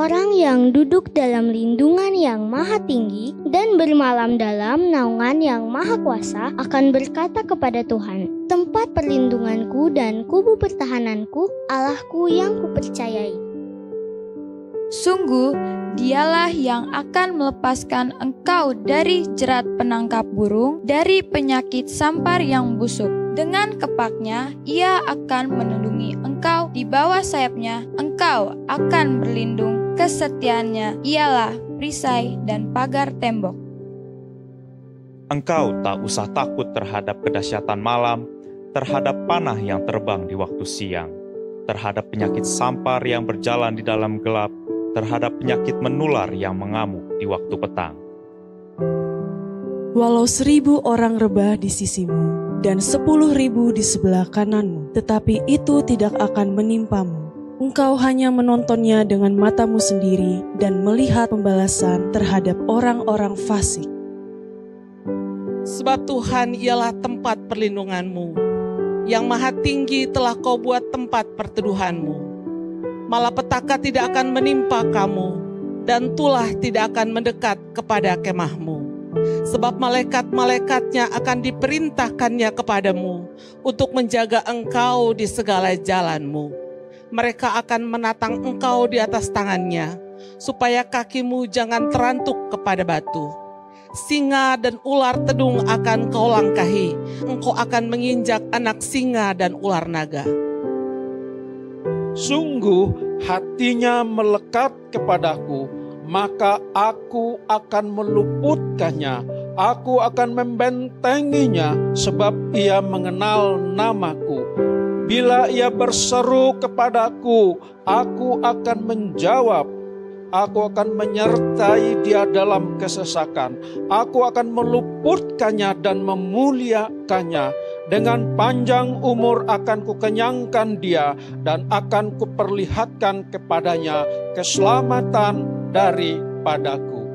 orang yang duduk dalam lindungan yang maha tinggi dan bermalam dalam naungan yang maha kuasa akan berkata kepada Tuhan, tempat perlindunganku dan kubu pertahananku, Allahku yang kupercayai. Sungguh, Dialah yang akan melepaskan engkau dari jerat penangkap burung, dari penyakit sampar yang busuk. Dengan kepaknya, Ia akan melindungi engkau, di bawah sayapnya engkau akan berlindung. Kesetiaannya ialah perisai dan pagar tembok. Engkau tak usah takut terhadap kedahsyatan malam, terhadap panah yang terbang di waktu siang, terhadap penyakit sampar yang berjalan di dalam gelap, terhadap penyakit menular yang mengamuk di waktu petang. Walau 1.000 orang rebah di sisimu dan 10.000 di sebelah kananmu, tetapi itu tidak akan menimpamu. Engkau hanya menontonnya dengan matamu sendiri dan melihat pembalasan terhadap orang-orang fasik. Sebab Tuhan ialah tempat perlindunganmu, yang maha tinggi telah kau buat tempat perteduhanmu. Malapetaka tidak akan menimpa kamu, dan tulah tidak akan mendekat kepada kemahmu. Sebab malaikat-malaikatnya akan diperintahkannya kepadamu untuk menjaga engkau di segala jalanmu. Mereka akan menatang engkau di atas tangannya, supaya kakimu jangan terantuk kepada batu. Singa dan ular tedung akan kau langkahi, engkau akan menginjak anak singa dan ular naga. Sungguh hatinya melekat kepadaku, maka aku akan meluputkannya. Aku akan membentenginya, sebab ia mengenal namaku. Bila ia berseru kepadaku, aku akan menjawab. Aku akan menyertai dia dalam kesesakan. Aku akan meluputkannya dan memuliakannya. Dengan panjang umur akan kukenyangkan dia dan akan kuperlihatkan kepadanya keselamatan daripadaku.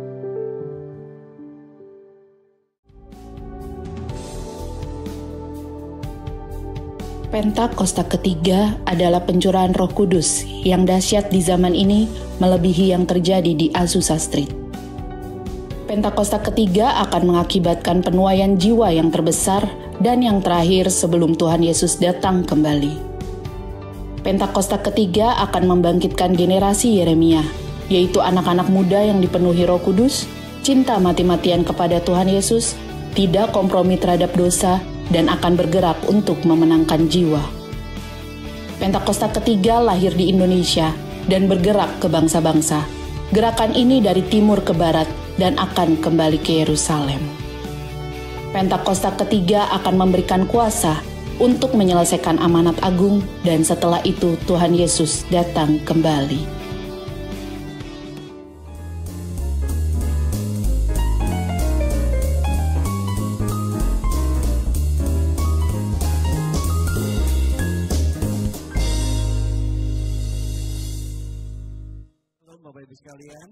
Pentakosta ketiga adalah pencurahan Roh Kudus yang dahsyat di zaman ini melebihi yang terjadi di Azusa Street. Pentakosta ketiga akan mengakibatkan penuaian jiwa yang terbesar dan yang terakhir sebelum Tuhan Yesus datang kembali. Pentakosta ketiga akan membangkitkan generasi Yeremia, yaitu anak-anak muda yang dipenuhi Roh Kudus, cinta mati-matian kepada Tuhan Yesus, tidak kompromi terhadap dosa, dan akan bergerak untuk memenangkan jiwa. Pentakosta ketiga lahir di Indonesia dan bergerak ke bangsa-bangsa. Gerakan ini dari timur ke barat dan akan kembali ke Yerusalem. Pentakosta ketiga akan memberikan kuasa untuk menyelesaikan amanat agung, dan setelah itu Tuhan Yesus datang kembali. Bapak Ibu sekalian,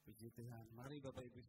puji Tuhan. Mari Bapak Ibu.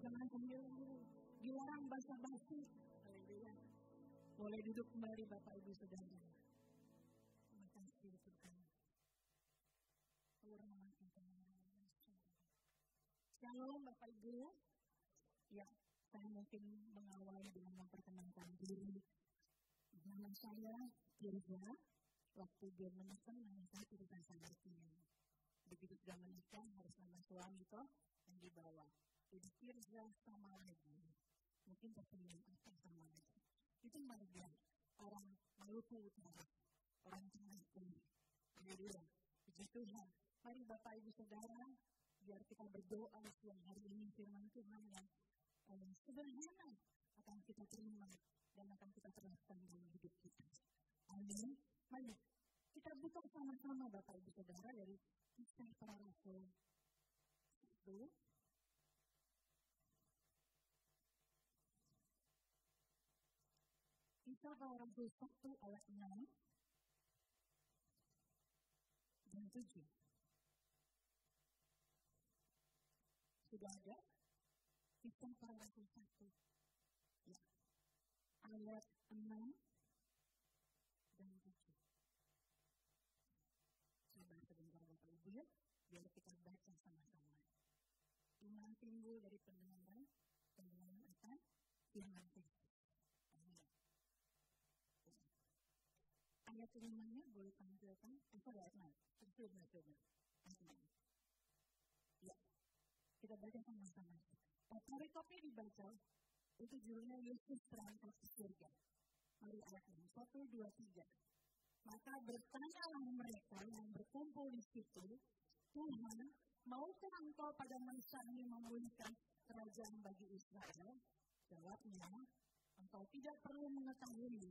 Jangan sambil dilarang basa-basi. Haleluya. Boleh duduk kembali Bapak Ibu Saudara. Terima kasih Tuhan. Shalom Bapak Ibu. Ya, saya mungkin mengawali dengan memperkenalkan diri. Nama saya Tirza. Waktu dia menikah, nama saya Tirza Sabartini. Begitu sudah menikah, harus nama suami toh yang dibawa. Jadi Tirza sama lagi. Mungkin terkenal apa sama lagi. Itu marga orang Maluku Utara. Orang Tengah Timur. Haleluya. Puji Tuhan. Mari Bapak Ibu Saudara, biar kita berdoa siang hari ini firman Tuhan yang sederhana akan kita terima dan akan kita terapkan dalam hidup kita. Amin. Mari kita buka sama-sama Bapak Ibu Saudara dari Kisah Para Rasul 1. Kisah Para Rasul 1 ayat 6 dan 7. Sudah ada? Kisah Para Rasul 1. Ya. Ayat 6 dan 7. Sabar sebentar Bapak Ibu ya, biar kita baca sama-sama. Iman timbul dari pendengaran akan firman Tuhan. Ayat 5-nya boleh tampilkan? Ayat 6. Coba. Ya, kita baca sama-sama. Perikopnya dibaca, itu judulnya Yesus berangkat ke surga. Mari ayat 6. 1, 2, 3. Maka bertanyalah mereka yang berkumpul di situ, Tuhan, maukah engkau pada masa ini memulihkan kerajaan bagi Israel? Jawabnya, engkau tidak perlu mengetahui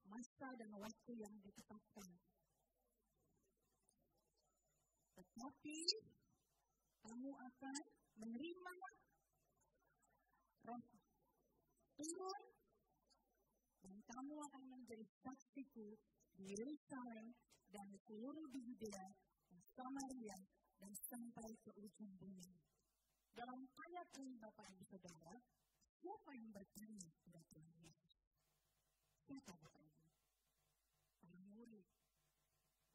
masa dan waktu yang ditetapkan. Tetapi kamu akan menerima Roh turun dan kamu akan menjadi saksiku di Yerusalem dan seluruh di Yudea dan Samaria dan sampai ke ujung bumi. Dalam ayat ini Bapak Ibu Saudara, siapa yang bertanya kepada Tuhan Yesus? Siapa Bapak Ibu?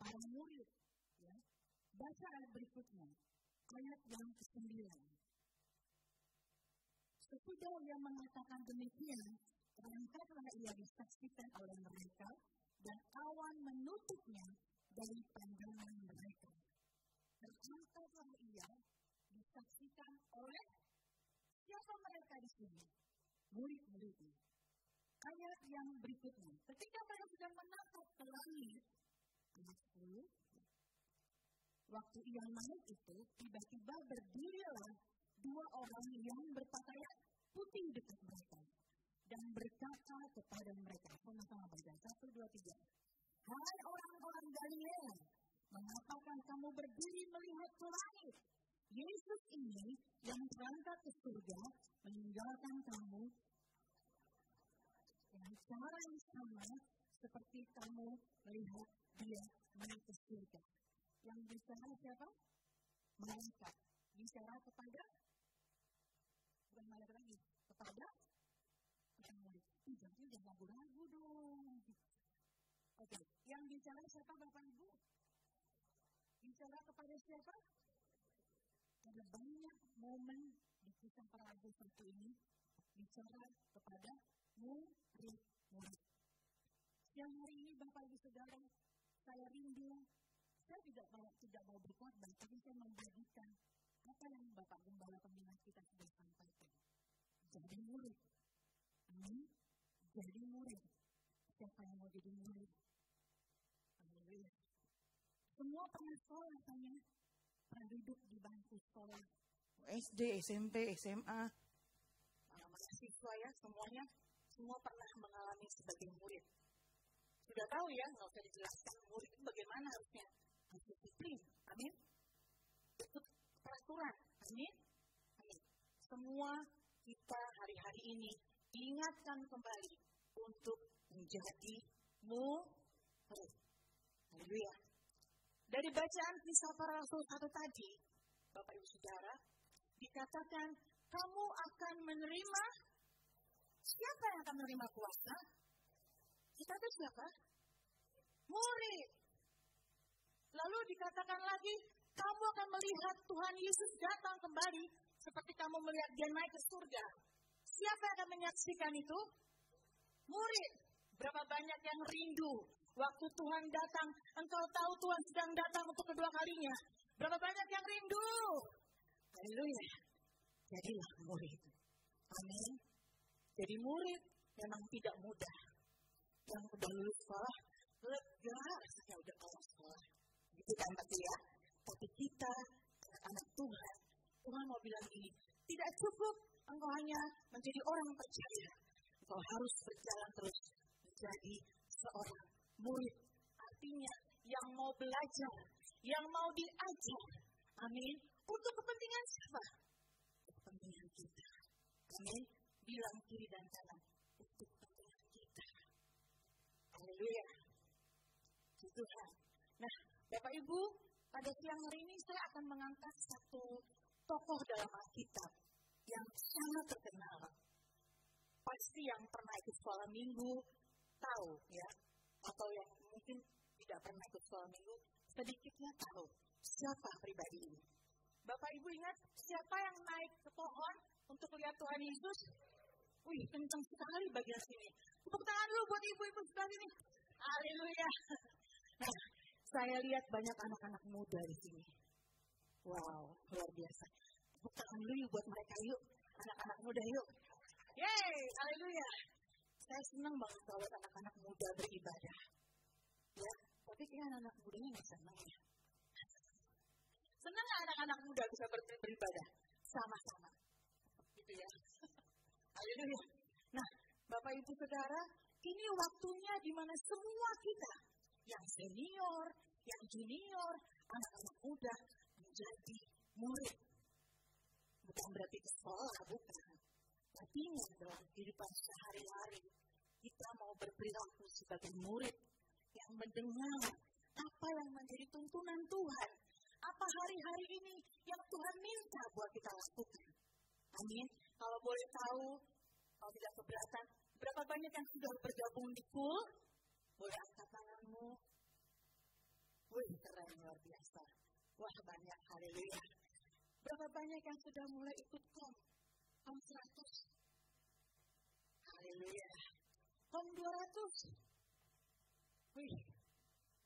Para murid. Ya. Baca ayat berikutnya, ayat yang ke-9. Sesudah ia mengatakan demikian, berangkatlah ia disaksikan oleh mereka, dan awan menutupnya dari pandangan mereka. Berangkatlah ia disaksikan oleh siapa mereka di sini? Murid-muridnya. Ayat yang berikutnya, ketika mereka sudah menatap ke langit, ayat 10, waktu ia naik itu, tiba-tiba berdirilah 2 orang yang berpakaian putih dekat mereka dan berkata kepada mereka, sama-sama baca, 1, 2, 3. Hai orang-orang Galilea, mengapakah kamu berdiri melihat ke langit? Yesus ini yang berangkat ke surga meninggalkan kamu dengan cara yang sama seperti kamu melihat dia naik ke surga. Yang bicara siapa? Malaikat. Bicara kepada? Bukan malaikat lagi. Kepada? Murid. Jangan ragu-ragu dong. Oke. Yang bicara siapa Bapak Ibu? Bicara kepada siapa? Ada banyak momen di Kisah Para Rasul 1 ini bicara kepada murid. Siang hari ini Bapak Ibu Saudara, saya rindu. Saya tidak mau berkhotbah, tapi saya membagikan apa yang Bapak Gembala Pembina kita sudah sampaikan. Jadi murid. Amin. Jadi murid. Siapa yang mau jadi murid? Haleluya. Semua pernah sekolah, tanya. Pernah duduk di bangku sekolah SD, SMP, SMA, mahasiswa ya, semuanya, semua pernah mengalami sebagai murid. Sudah tahu ya, nggak usah dijelaskan murid itu bagaimana harusnya. Harus disiplin, amin. Ikut peraturan, amin. Amin. Semua kita hari-hari ini diingatkan kembali untuk menjadi murid. Haleluya. Dari bacaan Kisah Para Rasul 1 tadi, Bapak Ibu Saudara, dikatakan kamu akan menerima, siapa yang akan menerima kuasa? Kita itu siapa? Murid. Lalu dikatakan lagi, kamu akan melihat Tuhan Yesus datang kembali seperti kamu melihat Dia naik ke surga. Siapa yang akan menyaksikan itu? Murid. Berapa banyak yang rindu waktu Tuhan datang, engkau tahu Tuhan sedang datang untuk kedua kalinya. Berapa banyak yang rindu? Haleluya. Jadilah murid. Amin. Jadi murid memang tidak mudah. Yang udah lulus sekolah, lega rasanya udah kelas sekolah. Gitu kan pasti ya. Tapi kita, anak Tuhan, Tuhan mau bilang ini, tidak cukup engkau hanya menjadi orang percaya. Engkau harus berjalan terus menjadi seorang murid. Artinya yang mau belajar, yang mau diajar. Amin. Untuk kepentingan siapa? Kepentingan kita. Amin. Bilang kiri dan kanan. Untuk kepentingan kita. Haleluya. Tuhan. Nah, Bapak Ibu, pada siang hari ini saya akan mengangkat satu tokoh dalam Alkitab yang sangat terkenal. Pasti yang pernah ikut sekolah minggu tahu ya, atau yang mungkin tidak pernah ikut sekolah minggu sedikitnya tahu siapa pribadi ini. Bapak Ibu ingat siapa yang naik ke pohon untuk lihat Tuhan Yesus? Wih, kencang sekali bagian sini. Tepuk tangan dulu buat ibu-ibu sebelah sini. Haleluya. Nah, saya lihat banyak anak-anak muda di sini. Wow, luar biasa. Tepuk tangan dulu buat mereka yuk. Anak-anak muda yuk. Yeay, haleluya. Saya senang banget kalau anak-anak muda beribadah. Ya, tapi kayaknya anak mudanya nggak senang ya. Senang nggak anak-anak muda bisa beribadah? Sama-sama. Gitu ya. Haleluya. Nah, Bapak Ibu Saudara, ini waktunya di mana semua kita, yang senior, yang junior, anak-anak muda, menjadi murid. Bukan berarti ke sekolah, bukan. Tapi dalam kehidupan sehari-hari, kita mau berperilaku sebagai murid yang mendengar apa yang menjadi tuntunan Tuhan. Apa hari-hari ini yang Tuhan minta buat kita lakukan. Amin. Kalau boleh tahu, kalau tidak keberatan, berapa banyak yang sudah bergabung di KUL? Boleh angkat tanganmu. Wih, keren, luar biasa. Wah, banyak, haleluya. Berapa banyak yang sudah mulai ikut KOM? KOM 100. Haleluya. KOM 200. Wih,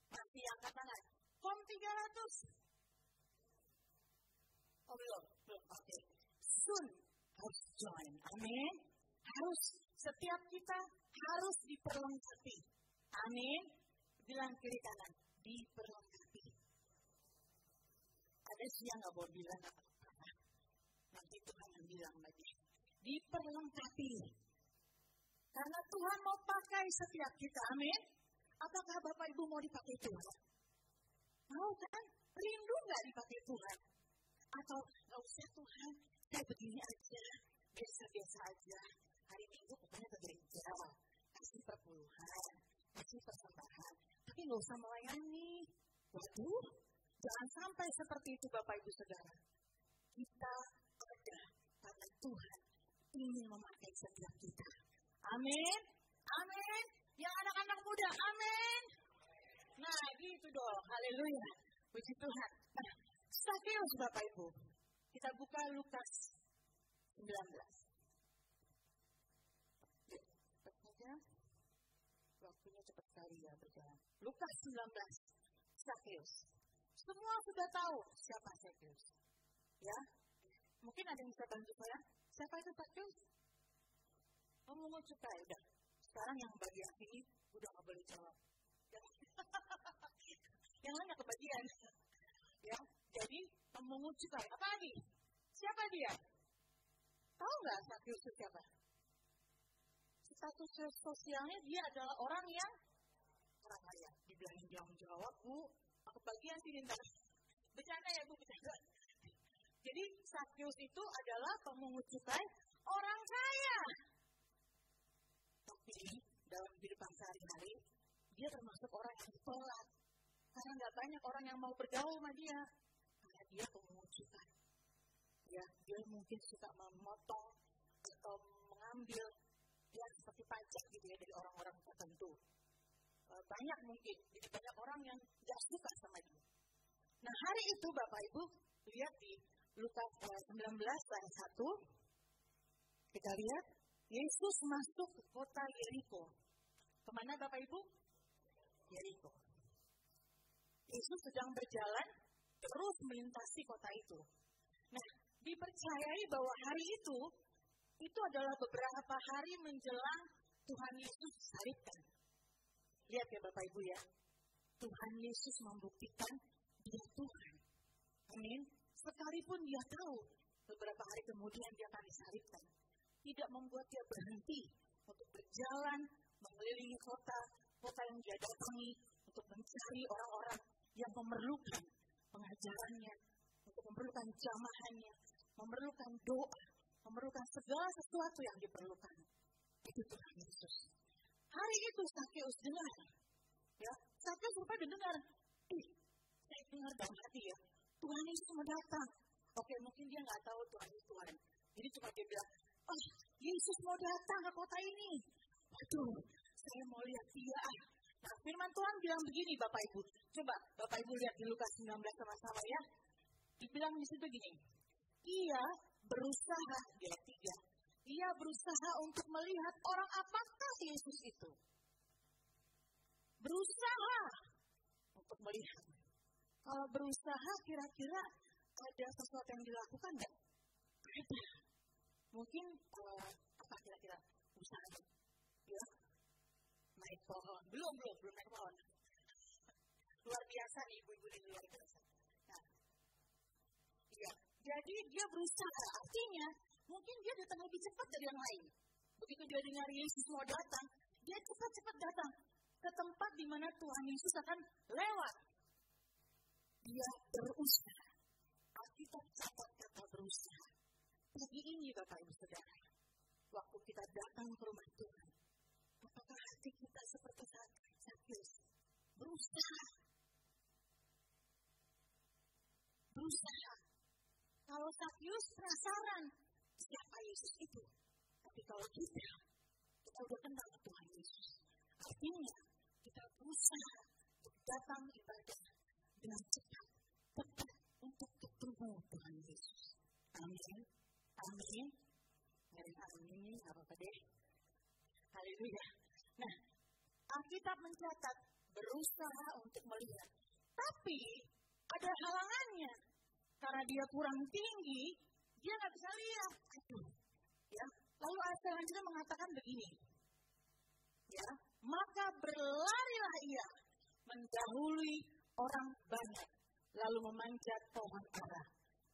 masih angkat tangan. KOM 300. Oh, belum. Oke. Soon harus join. Amin. Harus. Setiap kita harus diperlengkapi. Amin. Bilang kiri kanan. Diperlengkapi. Ada sih yang nggak boleh bilang apa-apa. Nanti Tuhan yang bilang lagi. Diperlengkapi. Karena Tuhan mau pakai setiap kita. Amin. Apakah Bapak Ibu mau dipakai Tuhan? Mau kan? Rindu nggak dipakai Tuhan? Atau nggak usah Tuhan, kayak begini aja, biasa-biasa aja. Hari Minggu pokoknya ke gereja, kasih perpuluhan, kasih persembahan, tapi nggak usah melayani. Waduh, jangan sampai seperti itu Bapak Ibu Saudara. Kita ada karena Tuhan ingin memakai setiap kita. Amin, amin. Yang anak-anak muda, amin. Nah gitu dong, haleluya. Puji Tuhan. Nah, Sakeus Bapak Ibu. Kita buka Lukas 19. Yuk, cepat saja. Waktunya cepat sekali ya berjalan. Lukas 19. Sakeus. Semua sudah tahu siapa Sakeus. Ya. Mungkin ada yang bisa bantu saya. Siapa itu Sakeus? Memungut cukai. Udah. Sekarang yang bagian ini udah nggak boleh jawab. Yang lain nggak kebagian. Ya. Jadi memungut cukai. Apa lagi? Siapa dia? Tahu nggak Sakyus itu siapa? Status sosialnya dia adalah orang kaya. Dibilangin jangan jawab, Bu. Aku bagian sini ntar. Bercanda ya, Bu, bercanda. Jadi Sakyus itu adalah pemungut cukai orang kaya. Tapi dalam kehidupan sehari-hari, dia termasuk orang yang ditolak. Karena nggak banyak orang yang mau bergaul sama dia. Karena dia pemungut cukai. Ya, dia mungkin suka memotong atau mengambil ya seperti pajak gitu ya dari orang-orang tertentu. Banyak mungkin, jadi banyak orang yang gak suka sama dia. Nah hari itu Bapak Ibu, lihat di Lukas 19 ayat 1, kita lihat, Yesus masuk ke kota Yeriko. Kemana Bapak Ibu? Yeriko. Yesus sedang berjalan, terus melintasi kota itu. Nah, dipercayai bahwa hari itu adalah beberapa hari menjelang Tuhan Yesus disalibkan. Lihat ya Bapak Ibu ya, Tuhan Yesus membuktikan dia Tuhan. Amin. Sekalipun dia tahu beberapa hari kemudian dia akan disalibkan, tidak membuat dia berhenti untuk berjalan mengelilingi kota yang dia datangi untuk mencari orang-orang yang memerlukan pengajarannya, untuk memerlukan jamahannya, memerlukan doa, memerlukan segala sesuatu yang diperlukan. Itu Tuhan Yesus. Hari itu Sakyus dengar. Ya, Sakyus rupanya dengar. Saya dengar dalam hati ya. Tuhan Yesus mau datang. Oke, mungkin dia nggak tahu Tuhan Yesus Tuhan. Jadi cuma dia bilang, Yesus mau datang ke kota ini. Waduh, saya mau lihat dia. Nah, firman Tuhan bilang begini Bapak Ibu. Coba Bapak Ibu lihat di Lukas 19 sama-sama ya. Dibilang di situ gini. Ia berusaha, dia tiga. Ia berusaha untuk melihat orang apakah Yesus itu. Berusaha untuk melihat. Kalau berusaha kira-kira ada sesuatu yang dilakukan enggak? Ada. Mungkin apa kira-kira usahanya? Ya. Naik pohon. Belum naik pohon. Luar biasa nih ibu-ibu ini luar biasa. Nah. Iya. Jadi dia berusaha. Artinya mungkin dia datang lebih cepat dari yang lain. Begitu dia dengar Yesus mau datang, dia cepat-cepat datang ke tempat di mana Tuhan Yesus akan lewat. Dia berusaha. Alkitab catat kata berusaha. Pagi ini Bapak Ibu Saudara, waktu kita datang ke rumah Tuhan, apakah hati kita seperti Sakyus? Berusaha. Berusaha. Kalau Sakyus penasaran siapa Yesus itu. Tapi kalau kita udah kenal Tuhan Yesus. Artinya kita berusaha untuk datang ibadah dengan cepat, tepat untuk ketemu Tuhan Yesus. Amin. Amin. Amin. Apa-apa deh. Haleluya. Nah, Alkitab mencatat berusaha untuk melihat. Tapi ada halangannya. Karena dia kurang tinggi, dia nggak bisa lihat. Ya. Lalu ayat selanjutnya mengatakan begini. Ya, maka berlarilah ia mendahului orang banyak, lalu memanjat pohon ara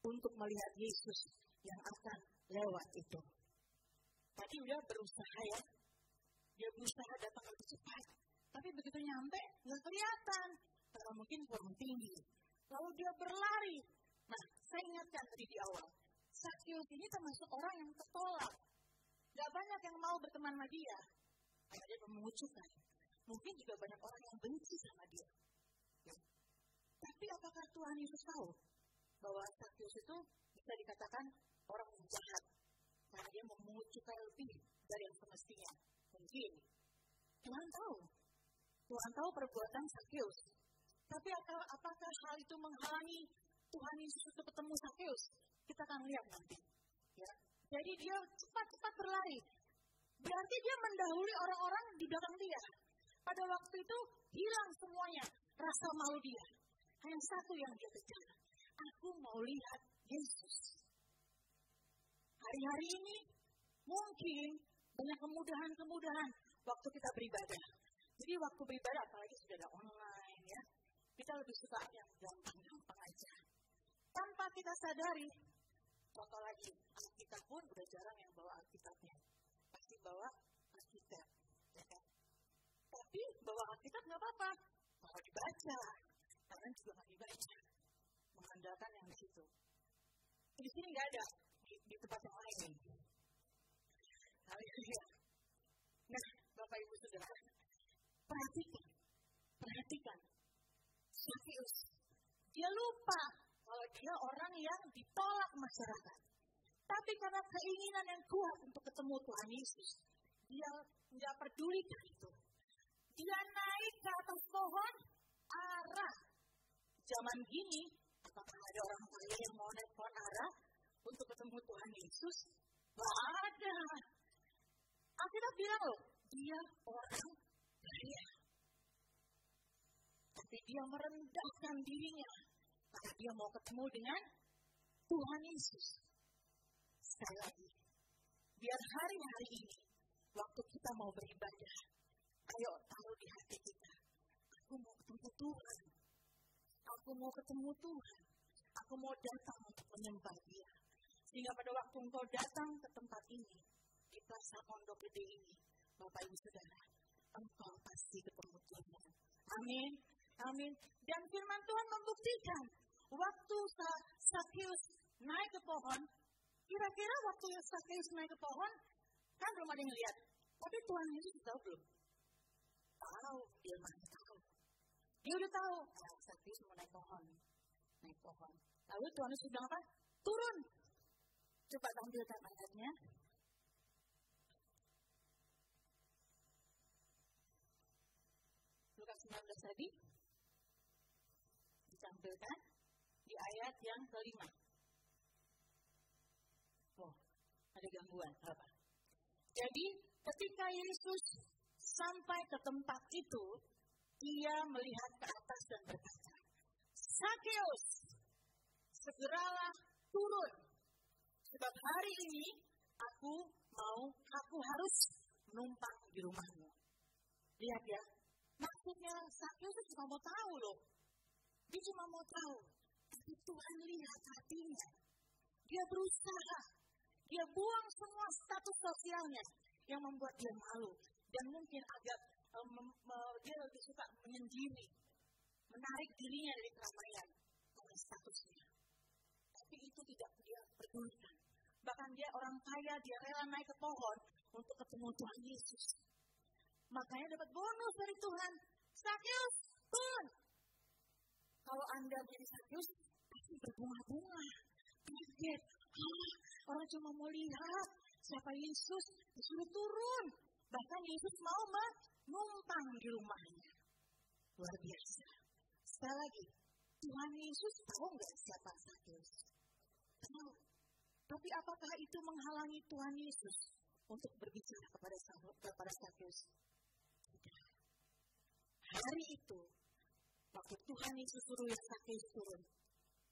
untuk melihat Yesus yang akan lewat itu. Tadi udah berusaha ya, dia berusaha datang lebih cepat, tapi begitu nyampe nggak kelihatan, karena mungkin kurang tinggi. Lalu dia berlari. Nah, saya ingatkan tadi di awal, Sakyus ini termasuk orang yang tertolak. Gak banyak yang mau berteman sama dia. Karena dia pemungut cukai. Mungkin juga banyak orang yang benci sama dia. Ya. Tapi apakah Tuhan Yesus tahu bahwa Sakyus itu bisa dikatakan orang yang jahat? Karena dia memungut cukai lebih dari yang semestinya. Mungkin. Tuhan tahu. Tuhan tahu perbuatan Sakyus. Tapi apakah hal itu menghalangi Tuhan Yesus untuk ketemu Sakyus? Kita akan lihat nanti. Ya. Jadi dia cepat-cepat berlari. Berarti dia mendahului orang-orang di belakang dia. Pada waktu itu hilang semuanya rasa malu dia. Hanya satu yang dia kejar. Aku mau lihat Yesus. Hari-hari ini mungkin banyak kemudahan-kemudahan waktu kita beribadah. Jadi waktu beribadah apalagi sudah ada online ya. Kita lebih suka yang gampang-gampang aja. Tanpa kita sadari, Contoh lagi, Alkitab pun udah jarang yang bawa Alkitabnya. Pasti bawa Alkitab. Ya kan? Tapi bawa Alkitab nggak apa-apa. Mau dibaca. Karena juga nggak dibaca. Mengandalkan yang di situ. Di sini nggak ada. Di tempat yang lain. Haleluya. Nah, Bapak Ibu Saudara, perhatikan. Sakeus, dia lupa kalau dia orang yang ditolak masyarakat. Tapi karena keinginan yang kuat untuk ketemu Tuhan Yesus, dia nggak pedulikan itu. Dia naik ke atas pohon ara. Zaman gini, apakah ada orang kaya yang mau naik pohon ara untuk ketemu Tuhan Yesus? Nggak ada. Alkitab bilang loh, dia orang kaya. Tapi dia merendahkan dirinya karena dia mau ketemu dengan Tuhan Yesus. Sekali lagi, biar hari-hari ini, waktu kita mau beribadah, ayo taruh di hati kita. Aku mau ketemu Tuhan. Aku mau ketemu Tuhan. Aku mau datang untuk menyembah Dia. Sehingga pada waktu engkau datang ke tempat ini, di Plaza Pondok Gede ini, Bapak Ibu Saudara, engkau pasti ketemu Tuhan. Amin. Amin. Dan firman Tuhan membuktikan, waktu Sakeus naik ke pohon, kira-kira waktu Sakeus naik ke pohon, kan belum ada yang lihat. Tapi Tuhan Yesus tahu belum? Tahu, dia masih tahu. Dia udah tahu, Sakeus mau naik pohon. Lalu Tuhan Yesus bilang apa? Turun. Coba tampilkan ayatnya. Lukas 19 tadi. Ditampilkan di ayat yang kelima. Oh, ada gangguan. Apa? Jadi, ketika Yesus sampai ke tempat itu, dia melihat ke atas dan berkata, Sakeus, segeralah turun. Sebab hari ini aku harus menumpang di rumahmu. Lihat ya, maksudnya Sakeus itu cuma mau tahu loh. Dia cuma mau tahu. Tapi Tuhan lihat hatinya. Dia berusaha. Dia buang semua status sosialnya yang membuat dia malu. Dan mungkin agak dia lebih suka menyendiri. Menarik dirinya dari keramaian. Karena statusnya. Tapi itu tidak dia pedulikan. Bahkan dia orang kaya, dia rela naik ke pohon untuk ketemu Tuhan Yesus. Makanya dapat bonus dari Tuhan. Sakeus, turun. Kalau Anda menjadi Sakeus, pasti berbunga-bunga. Kaget. Orang cuma mau lihat siapa Yesus, disuruh turun. Bahkan Yesus mau menumpang di rumahnya. Luar biasa. Sekali lagi, Tuhan Yesus tahu nggak siapa Sakeus? Tahu. Tapi apakah itu menghalangi Tuhan Yesus untuk berbicara kepada Sakeus? Tidak. Hari itu, waktu Tuhan Yesus suruh Sakeus turun,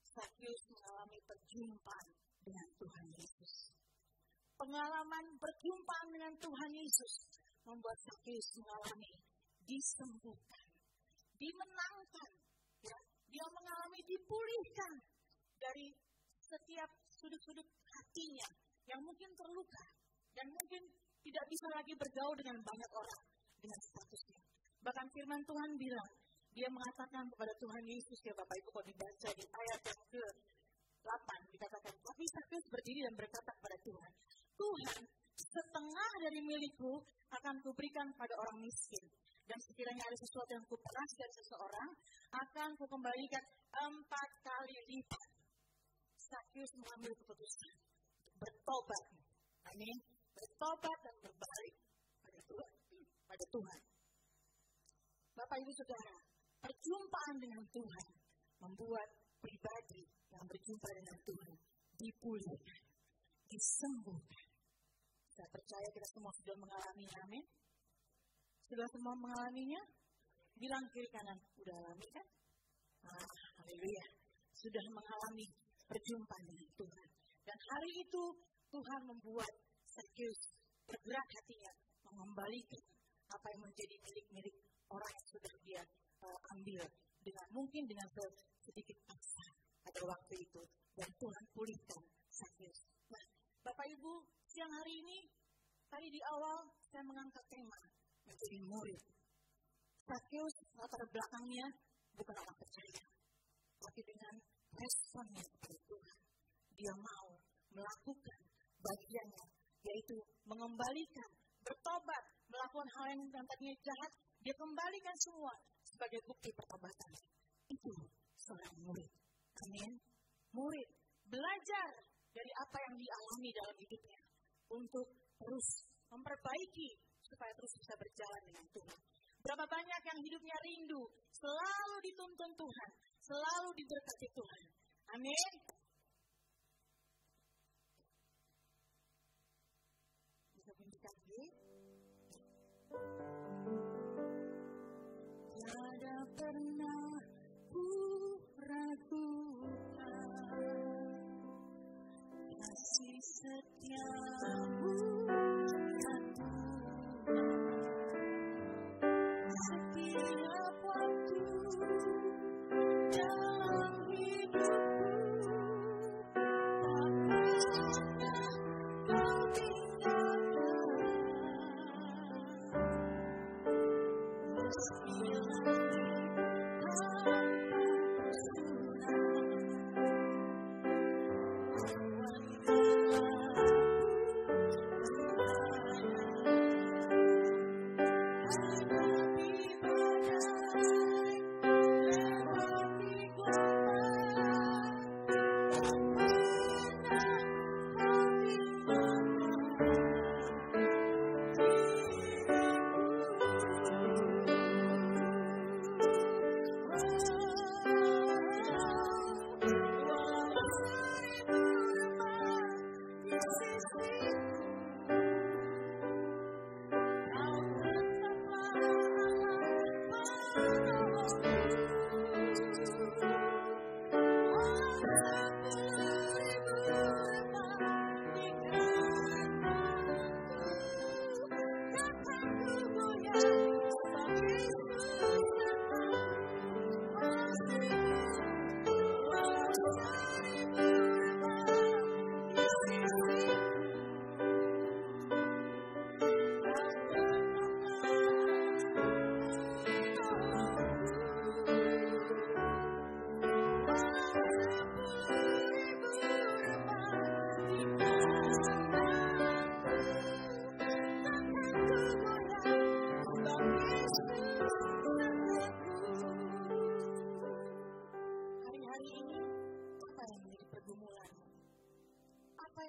Sakeus mengalami perjumpaan dengan Tuhan Yesus. Pengalaman perjumpaan dengan Tuhan Yesus membuat Sakeus mengalami disembuhkan, dimenangkan, ya, dia mengalami dipulihkan dari setiap sudut-sudut hatinya yang mungkin terluka dan mungkin tidak bisa lagi bergaul dengan banyak orang dengan statusnya. Bahkan firman Tuhan bilang, dia mengatakan kepada Tuhan Yesus, ya Bapak Ibu kalau dibaca di ayat yang ke-8 dikatakan, tapi Sakeus berdiri dan berkata kepada Tuhan, Tuhan, setengah dari milikku akan kuberikan pada orang miskin. Dan sekiranya ada sesuatu yang kuperas dari seseorang, akan kukembalikan 4 kali lipat. Sakeus mengambil keputusan untuk bertobat. Amin. Bertobat dan berbalik pada Tuhan. Bapak Ibu Saudara, perjumpaan dengan Tuhan membuat pribadi yang berjumpa dengan Tuhan dipulihkan, disembuhkan. Saya percaya kita semua sudah mengalaminya, amin. Sudah semua mengalaminya? Bilang kiri kanan, udah alami kan? Haleluya. Sudah mengalami perjumpaan dengan Tuhan. Dan hari itu Tuhan membuat Sakeus bergerak hatinya mengembalikan apa yang menjadi milik-milik orang yang sudah dia ambil mungkin dengan sedikit paksa pada waktu itu. Dan Tuhan pulihkan Sakeus. Tadi di awal saya mengangkat tema menjadi murid. Sakeus latar belakangnya bukan orang percaya, tapi dengan responnya kepada Tuhan. Dia mau melakukan bagiannya, yaitu mengembalikan, bertobat, melakukan hal yang tadinya jahat, dia kembalikan semua sebagai bukti pertobatan. Itu seorang murid. Amin. Murid belajar dari apa yang dialami dalam hidupnya untuk terus memperbaiki supaya terus bisa berjalan dengan Tuhan. Berapa banyak yang hidupnya rindu, selalu dituntun Tuhan, selalu diberkati Tuhan. Amin. Bisa bunyikan G. Tiada pernah ku ragukan kasih setiamu ya Tuhan. Setiap waktu dalam hidupku, tak pernah kau tinggalkan. Meski langit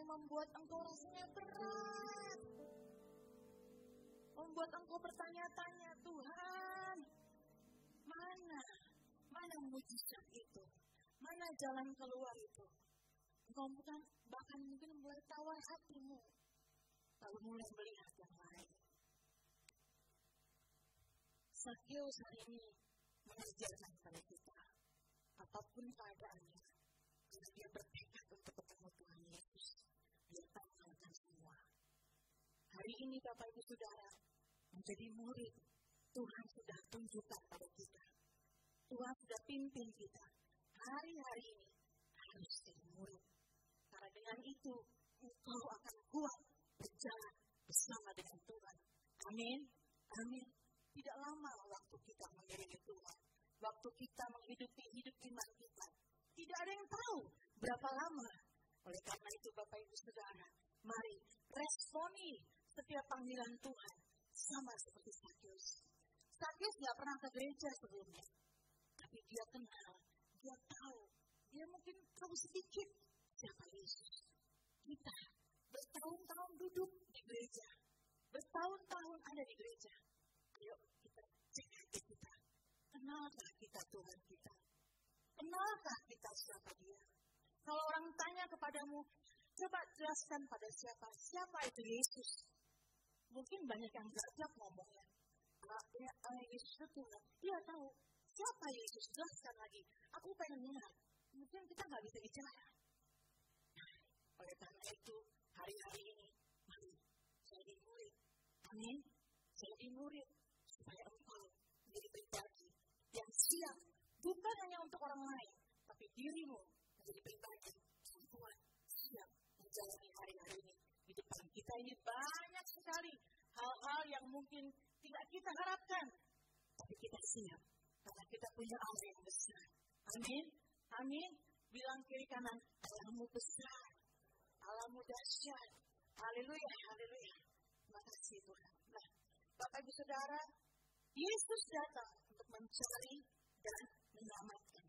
membuat engkau rasanya berat, membuat engkau bertanya-tanya, Tuhan, mana mujizat itu, mana jalan keluar itu. Engkau bahkan mungkin mulai tawar hatimu, lalu mulai melihat yang lain. Sakeus hari ini mengajarkan kepada kita, apapun keadaannya, karena dia bertekad untuk ketemu Tuhan Yesus, dia tinggalkan semua. Hari ini Bapak Ibu Saudara, menjadi murid, Tuhan sudah tunjukkan pada kita. Tuhan sudah pimpin kita. Hari-hari ini harus jadi murid. Karena dengan itu, engkau akan kuat berjalan bersama dengan Tuhan. Amin. Amin. Tidak lama waktu kita mengiringi Tuhan. Waktu kita menghidupi hidup iman kita. Tidak ada yang tahu berapa lama. Oleh karena itu Bapak Ibu Saudara, mari responi setiap panggilan Tuhan sama seperti Sakeus. Sakeus nggak pernah ke gereja sebelumnya, tapi dia kenal, dia tahu, dia mungkin tahu sedikit siapa Yesus. Kita bertahun-tahun duduk di gereja, bertahun-tahun ada di gereja. Ayo kita cek hati kita, kenalkah kita Tuhan kita? Kenalkah kita siapa dia? Kalau orang tanya kepadamu, coba jelaskan pada siapa itu Yesus. Mungkin banyak yang gagap ngomongnya. Yesus itu Tuhan. Dia tahu siapa Yesus, jelaskan lagi. Aku pengen dengar. Mungkin kita nggak bisa bicara. Oleh karena itu, hari-hari ini, mari jadi murid. Amin. Jadi murid supaya engkau menjadi pribadi yang siap, bukan hanya untuk orang lain, tapi dirimu menjadi pribadi yang Tuhan siap menjalani hari-hari ini di depan kita kita ini banyak sekali hal-hal yang mungkin tidak kita harapkan. Tapi kita siap, karena kita punya Allah yang besar. Amin, amin. Bilang kiri kanan, Allahmu besar, Allahmu dahsyat. Haleluya, haleluya. Terima kasih Tuhan. Nah, Bapak Ibu Saudara, Yesus datang untuk mencari dan menyelamatkan.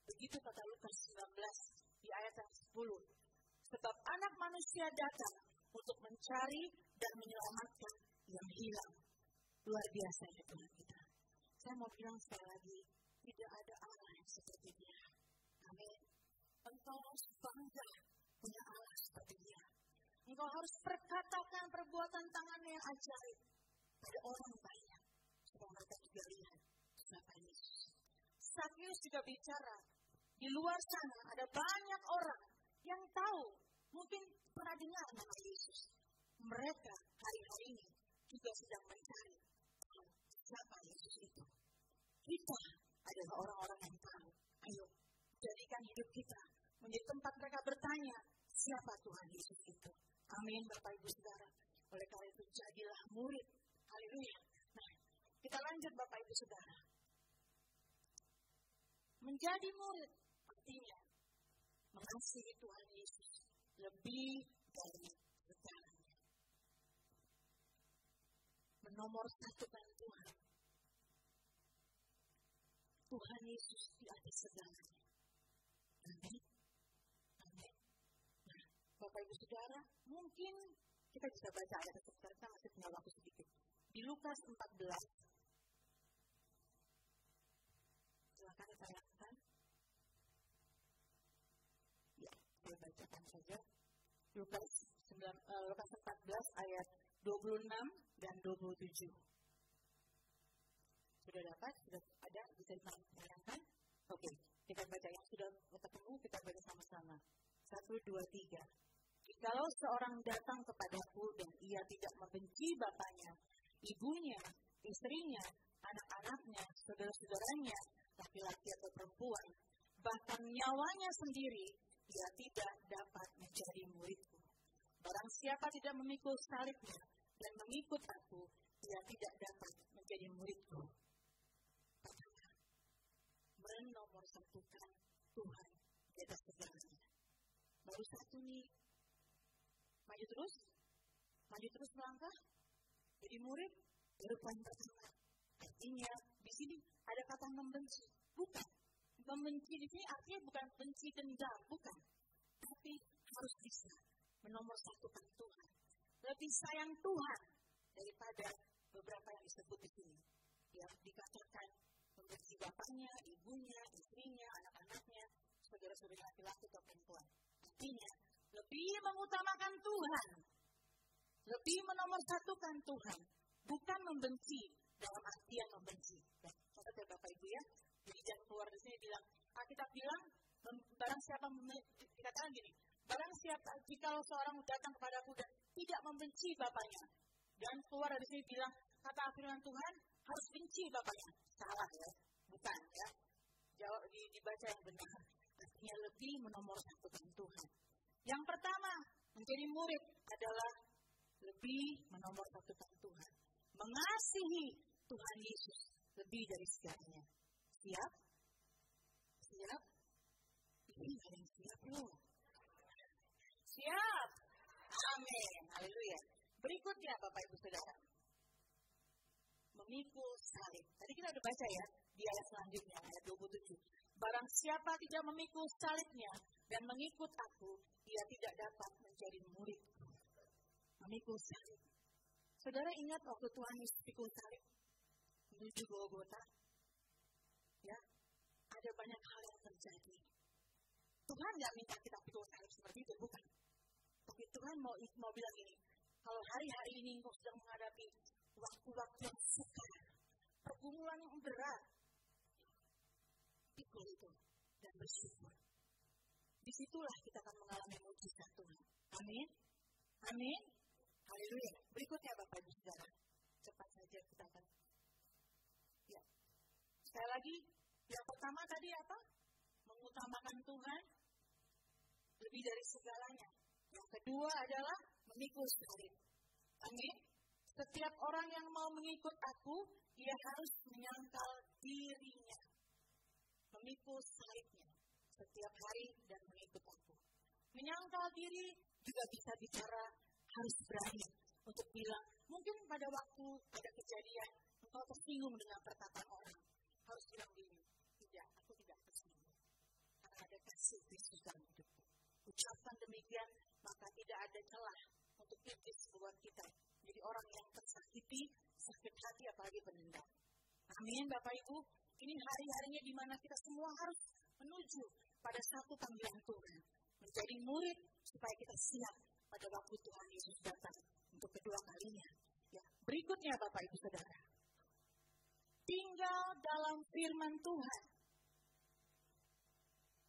Begitu kata Lukas 19 di ayat 10. Sebab anak manusia datang untuk mencari dan menyelamatkan yang hilang. Luar biasa ya Tuhan kita. Saya mau bilang sekali lagi, tidak ada Allah yang seperti Dia. Amin. Engkau harus bangga punya Allah seperti Dia. Engkau harus perkatakan perbuatan tangannya yang ajaib pada orang banyak. Supaya mereka juga lihat siapa Yesus. Sakyus juga bicara, di luar sana ada banyak orang yang tahu, mungkin pernah dengar nama Yesus. Mereka hari-hari ini juga sedang mencari siapa Yesus itu. Kita adalah orang-orang yang tahu. Ayo, jadikan hidup kita menjadi tempat mereka bertanya, siapa Tuhan Yesus itu. Amin, Bapak Ibu Saudara. Oleh karena itu, jadilah murid. Haleluya. Nah, kita lanjut Bapak Ibu Saudara. Menjadi murid artinya mengasihi Tuhan Yesus lebih dari segalanya. Menomorsatukan Tuhan. Tuhan Yesus di atas segalanya. Amin. Amin. Nah, Bapak Ibu Saudara, mungkin kita bisa baca ayat sebentar, kita masih punya waktu sedikit. Di Lukas 14. Silakan ditayangkan. Ya, saya bacakan saja. Lukas 14 ayat 26 dan 27. Sudah dapat? Sudah ada? Bisa ditayangkan? Oke, kita baca yang sudah ketemu, kita baca sama-sama. 1, 2, 3. Jikalau seorang datang kepadaku dan ia tidak membenci bapaknya, ibunya, istrinya, anak-anaknya, saudara-saudaranya, laki-laki atau perempuan, bahkan nyawanya sendiri, ia tidak dapat menjadi muridku. Barang siapa tidak memikul salibnya dan mengikut aku, ia tidak dapat menjadi muridku. Pertama, menomorsatukan Tuhan di atas segalanya. Baru satu nih, maju terus melangkah, jadi murid, baru poin pertama. Artinya, di sini ada kata membenci, bukan. Membenci di sini artinya bukan benci dendam, bukan. Tapi harus bisa menomorsatukan Tuhan. Lebih sayang Tuhan daripada beberapa yang disebut di sini. Ya, dikatakan membenci bapaknya, ibunya, istrinya, anak-anaknya, saudara-saudara laki-laki atau perempuan. Artinya, lebih mengutamakan Tuhan. Lebih menomorsatukan Tuhan. Bukan membenci dalam artian membenci. Catat ya Bapak Ibu ya. Jadi jangan keluar dari sini bilang, kita bilang, barang siapa, dikatakan gini, barang siapa, jika seorang datang kepadaku dan tidak membenci bapaknya, dan keluar dari sini bilang, kata firman Tuhan, harus benci bapaknya. Salah ya, bukan ya. Jawab, dibaca yang benar. Artinya lebih menomorsatukan Tuhan. Yang pertama, menjadi murid adalah lebih menomorsatukan Tuhan. Mengasihi Tuhan Yesus lebih dari segalanya. Siap? Siap? Ini ada yang siap loh. Siap? Amin. Haleluya. Berikutnya Bapak Ibu Saudara. Memikul salib. Tadi kita udah baca ya di ayat selanjutnya, ayat 27. Barang siapa tidak memikul salibnya dan mengikut aku, ia tidak dapat menjadi murid. Memikul salib. Saudara ingat waktu Tuhan Yesus pikul salib menuju Golgota? Ya, ada banyak hal yang terjadi. Tuhan nggak minta kita pikul salib seperti itu, bukan. Tapi Tuhan mau bilang ini, kalau hari-hari ini engkau sedang menghadapi waktu-waktu yang sukar, pergumulan yang berat, pikul itu dan bersyukur. Disitulah kita akan mengalami mujizat Tuhan. Amin. Amin. Haleluya. Berikutnya Bapak Ibu Saudara. Cepat saja kita akan. Ya. Sekali lagi, yang pertama tadi apa? Mengutamakan Tuhan lebih dari segalanya. Yang kedua adalah memikul salib. Amin. Setiap orang yang mau mengikut aku, ia harus menyangkal dirinya. Memikul salibnya setiap hari dan mengikut aku. Menyangkal diri juga bisa bicara harus berani untuk bilang, mungkin pada waktu ada kejadian, engkau tersinggung dengan perkataan orang. Harus bilang begini, tidak, aku tidak tersinggung. Karena ada kasih Kristus dalam hidupku. Ucapkan demikian, maka tidak ada celah untuk iblis buat kita. Jadi orang yang tersakiti, sakit hati apalagi pendendam. Amin Bapak Ibu. Ini hari-harinya di mana kita semua harus menuju pada satu panggilan Tuhan. Menjadi murid supaya kita siap pada waktu Tuhan Yesus datang untuk kedua kalinya. Ya, berikutnya Bapak Ibu Saudara. Tinggal dalam firman Tuhan.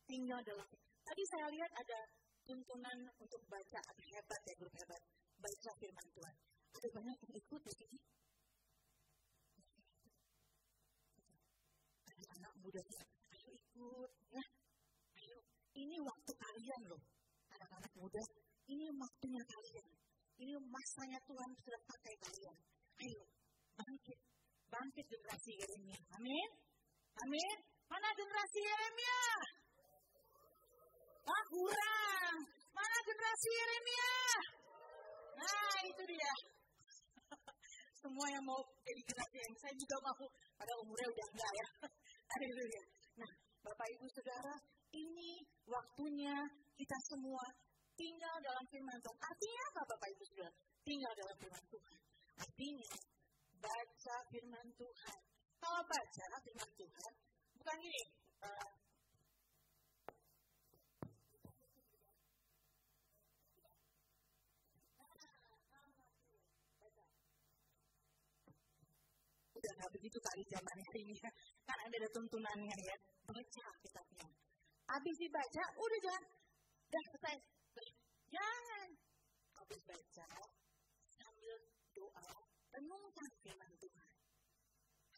Tinggal dalam. Tadi saya lihat ada tuntunan untuk baca, ada hebat ya, grup hebat. Baca firman Tuhan. Ada banyak yang ikut di sini. Ada anak muda, ayo ikut ya. Ayo, ini waktu kalian loh. Anak-anak muda, ini waktunya kalian. Ini masanya Tuhan sudah pakai kalian. Ayo, bangkit. Bangkit generasi Yeremia. Amin. Amin. Mana generasi Yeremia? Ah, kurang. Mana generasi Yeremia? Nah, itu dia. Semua yang mau jadi generasi Yeremia, saya juga mau. Pada umurnya udah enggak ya. Haleluya. Nah, Bapak Ibu Saudara, ini waktunya kita semua tinggal dalam firman Tuhan. Artinya apa Bapak Ibu Saudara? Tinggal dalam firman Tuhan. Artinya, baca firman Tuhan. Kalau baca firman Tuhan, bukan gini. Udah nggak begitu kali zaman hari ini. Kan ada tuntunannya ya. Baca kitabnya. Habis dibaca, udah jangan. Dah selesai. Jangan. Habis baca, sambil doa, renungkan firman Tuhan.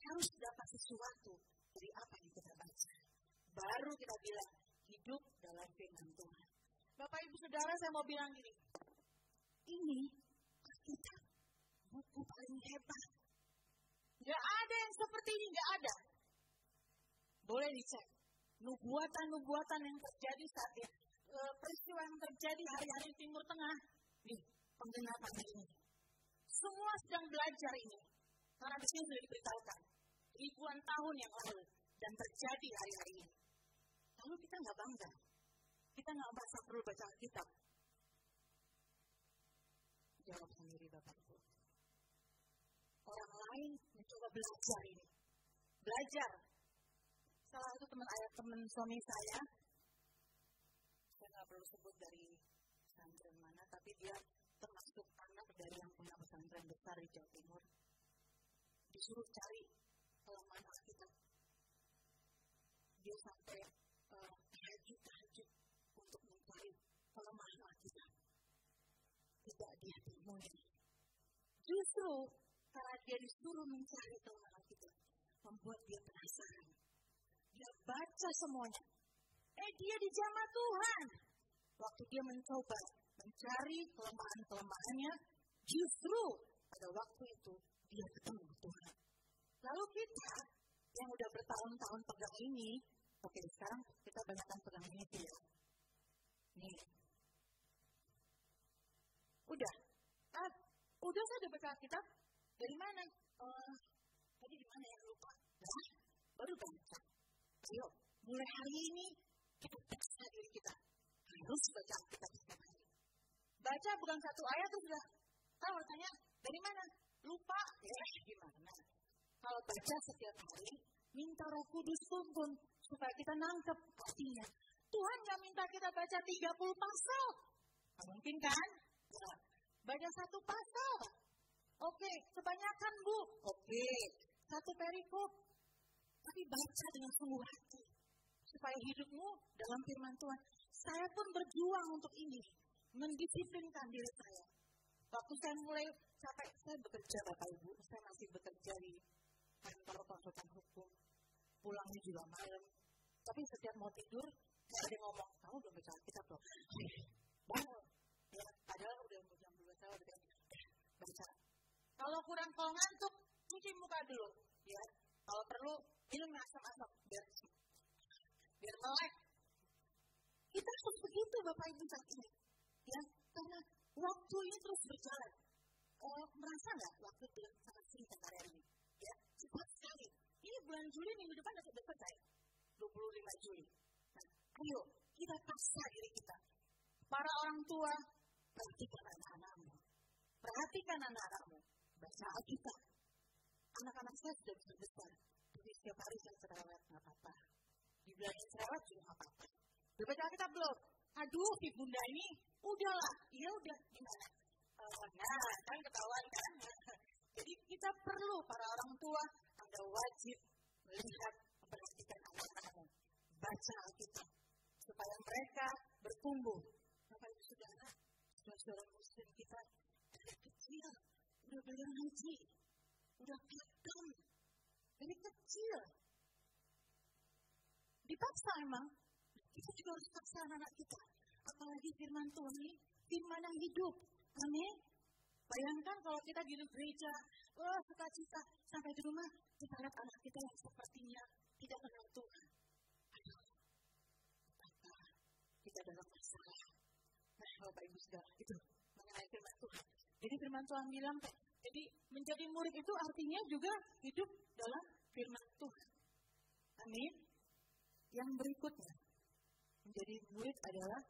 Harus dapat sesuatu dari apa yang kita baca. Baru kita bilang, hidup dalam firman Tuhan. Bapak Ibu Saudara, saya mau bilang gini. Ini kita buku paling hebat. Gak ada yang seperti ini, gak ada. Boleh dicek. Nubuatan-nubuatan yang terjadi saat ini. Peristiwa yang terjadi hari-hari Timur Tengah. Nih, penggenapan ini. Semua sedang belajar ini. Karena di sini sudah diberitahukan. Ribuan tahun yang lalu. Dan terjadi hari-hari ini. Lalu kita nggak bangga. Kita nggak merasa perlu baca kitab. Jawab sendiri Bapak Ibu. Orang lain mencoba belajar ini. Belajar. Salah satu teman suami saya nggak perlu sebut dari pesantren mana, tapi dia termasuk anak dari yang punya pesantren besar di Jawa Timur. Disuruh cari kelemahan Alkitab. Dia sampai tahajud untuk mencari kelemahan Alkitab. Tidak dia temui. Justru karena dia disuruh mencari kelemahan Alkitab, membuat dia penasaran. Dia baca semuanya. Dia dijamah Tuhan. Waktu dia mencoba mencari kelemahan-kelemahannya, justru pada waktu itu dia ketemu Tuhan. Lalu kita yang udah bertahun-tahun pegang ini, oke sekarang kita banyakkan pegang ini ya. Nih. Udah saya udah baca kitab. Dari mana? Tadi di mana ya lupa. Nah, baru baca. Ayo, mulai hari ini kita paksa diri kita harus baca Alkitab setiap hari. Baca bukan satu ayat tuh sudah tahu tanya dari mana? Lupa ya gimana? Kalau baca setiap hari, minta Roh Kudus tuntun supaya kita nangkep artinya. Tuhan nggak minta kita baca 30 pasal, mungkin kan? Ya. Baca satu pasal, oke. Kebanyakan Bu, oke. Satu perikop, tapi baca dengan sungguh hati. Supaya hidupmu dalam firman Tuhan. Saya pun berjuang untuk ini. Mendisiplinkan diri saya. Waktu saya mulai sampai saya bekerja Bapak Ibu. Saya masih bekerja di kantor konsultan hukum. Pulangnya juga malam. Tapi setiap mau tidur, saya ada ngomong, kamu belum baca Alkitab loh. Bangun. Ya, padahal udah jam 2 saya Kalau ngantuk, cuci muka dulu, ya. Kalau perlu minum asam-asam biar melek. Kita harus begitu Bapak Ibu saat ini, ya. Karena waktu ini terus berjalan. Merasa nggak waktu itu sangat singkat hari ini, ya? Cepat sekali. Ini bulan Juli minggu depan sudah selesai, 25 Juli. Nah, ayo kita paksa diri kita. Para orang tua, perhatikan anak-anakmu. Perhatikan anak-anakmu. Baca Alkitab. Anak-anak saya sudah besar. Jadi setiap hari saya cerewet, nggak apa-apa. Dibilangin cerewet juga nggak apa-apa. Baca Alkitab belum? Aduh, si bunda ini udahlah. Iya udah, gimana? Nah, kan ketahuan kan? Jadi kita perlu para orang tua, Anda wajib melihat, memperhatikan anak-anakmu. Baca Alkitab. Supaya mereka bertumbuh. Bapak Ibu Saudara, saudara muslim kita dari kecil udah belajar ngaji, udah paham dari kecil. Dipaksa emang, kita juga harus paksa anak kita. Apalagi firman Tuhan ini, firman yang hidup. Amin. Bayangkan kalau kita di gereja, sukacita, sampai di rumah, kita lihat anak kita yang sepertinya tidak kenal Tuhan. Aduh, kita dalam masalah. Nah, Bapak Ibu Saudara, itu mengenai firman Tuhan. Jadi firman Tuhan bilang, jadi menjadi murid itu artinya juga hidup dalam firman Tuhan. Amin. Yang berikutnya, menjadi murid adalah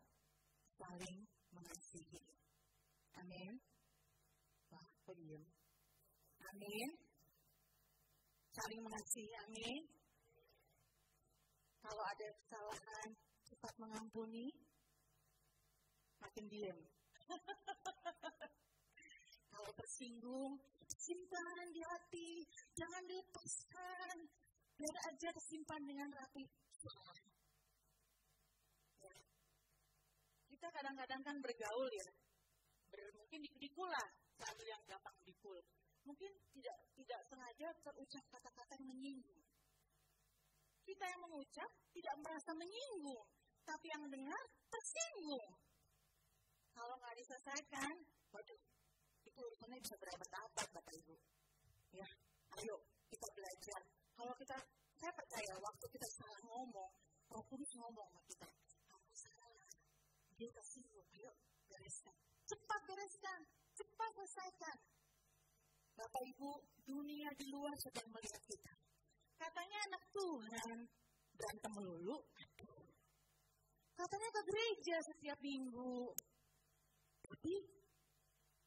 saling mengasihi. Amin. Wah, kok diam? Amin. Saling mengasihi, amin. Kalau ada kesalahan, cepat mengampuni. Makin diam. Kalau tersinggung, simpan di hati, jangan dilepaskan. Biar aja tersimpan dengan rapi. Ya. Kita kadang-kadang kan bergaul ya, mungkin dipul lah, satu yang gampang dipul. Mungkin tidak sengaja terucap kata-kata yang menyinggung. Kita yang mengucap tidak merasa menyinggung, tapi yang dengar tersinggung. Kalau nggak diselesaikan, waduh, itu urusannya bisa berabad-abad Bapak Ibu. Ya, ayo kita belajar. Kalau saya percaya waktu kita salah ngomong, Roh Kudus ngomong sama kita, kamu salah, dia tersinggung, ayo bereskan. Cepat bereskan, cepat selesaikan. Bapak Ibu, dunia di luar sedang melihat kita. Katanya anak Tuhan berantem melulu. Katanya ke gereja setiap minggu. Tapi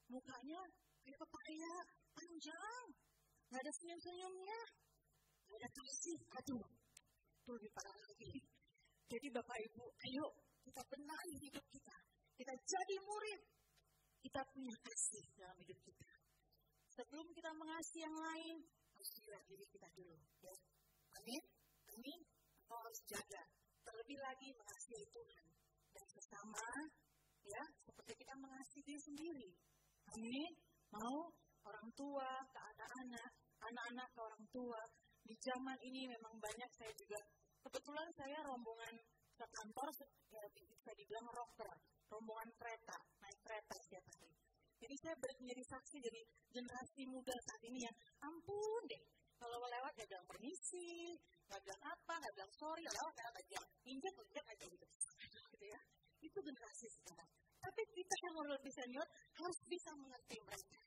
mukanya kayak pepaya, panjang. Gak ada senyum-senyumnya. Gak ada kasih. Aduh, itu lebih parah lagi. Jadi Bapak Ibu, ayo kita benahi hidup kita. Kita jadi murid. Kita punya kasih dalam hidup kita. Sebelum kita mengasihi yang lain, harus lihat diri kita dulu. Ya. Amin? Amin? Kita harus jaga. Terlebih lagi mengasihi Tuhan. Dan sesama, ya, seperti kita mengasihi diri sendiri. Amin? Mau orang tua ke anak-anak, anak-anak ke orang tua. Di zaman ini memang banyak, saya juga, kebetulan saya rombongan ke kantor, ya, bisa dibilang rocker, rombongan kereta, naik kereta setiap hari. Jadi saya menjadi saksi dari generasi muda saat ini yang ampun deh, kalau lewat gak bilang permisi, gak bilang apa, gak bilang sorry, lewat gak bilang injek aja gitu. Gitu ya. Itu generasi sekarang. Tapi kita yang lebih senior harus bisa mengerti mereka.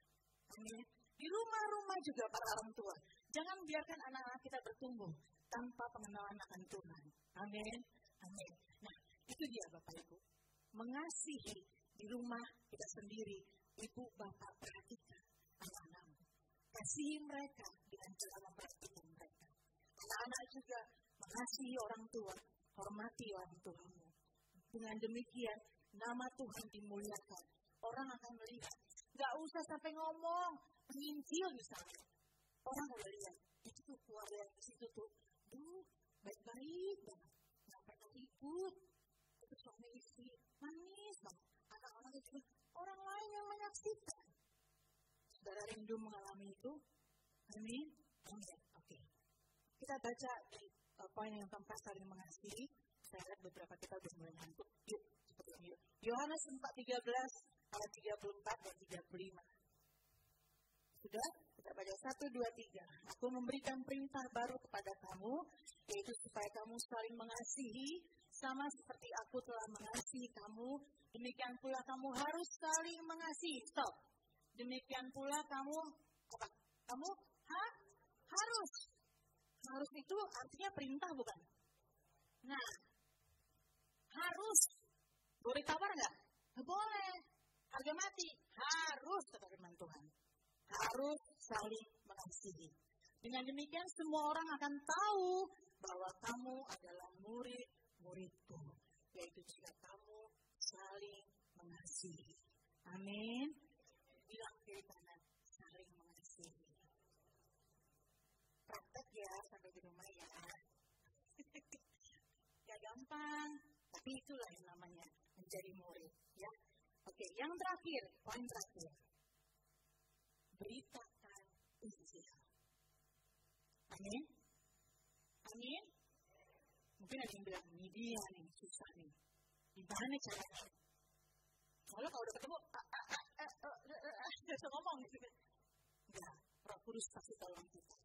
Amin. Di rumah-rumah juga para orang tua. Jangan biarkan anak-anak kita bertumbuh tanpa pengenalan akan Tuhan. Amin. Amin. Nah, itu dia Bapak Ibu. Mengasihi di rumah kita sendiri. Ibu, Bapak, perhatikan anak-anakmu. Kasihi mereka dengan cara memperhatikan mereka. Anak-anak juga mengasihi orang tua, hormati orang tuamu. Dengan demikian, nama Tuhan dimuliakan. Orang akan melihat. Gak usah sampai ngomong, menginjil misalnya. Orang udah lihat, itu tuh keluarga yang di situ tuh. Baik-baik banget. Gak pernah ribut. Itu suami istri, manis banget. Anak-anak itu orang lain yang menyaksikan. Saudara rindu mengalami itu? Amin? Amin. Oke. Kita baca di poin yang keempat, saling mengasihi. Saya lihat beberapa kita sudah mulai ngantuk. Yuk, cepat yuk. Yohanes 4:13 ayat 34 dan 35. Sudah? Kita baca 1, 2, 3. Aku memberikan perintah baru kepada kamu, yaitu supaya kamu saling mengasihi, sama seperti aku telah mengasihi kamu, demikian pula kamu harus saling mengasihi. Stop. Demikian pula kamu, apa? Kamu harus. Harus itu artinya perintah bukan? Nah, harus. Boleh tawar nggak? Boleh. Harga mati. Harus, kata firman Tuhan. Harus saling mengasihi. Dengan demikian semua orang akan tahu bahwa kamu adalah murid-muridku. Yaitu jika kamu saling mengasihi. Amin. Bilang kiri kanan, saling mengasihi. Praktek ya sampai di rumah ya. Gak gampang, tapi itulah yang namanya menjadi murid. Ya. Oke, yang terakhir, poin terakhir. Beritakan Injil. Amin. Amin. Mungkin ada yang bilang, ini dia nih, susah nih. Gimana caranya? Kalau udah ketemu, bisa ngomong gitu kan. Enggak, Roh Kudus pasti tolong kita.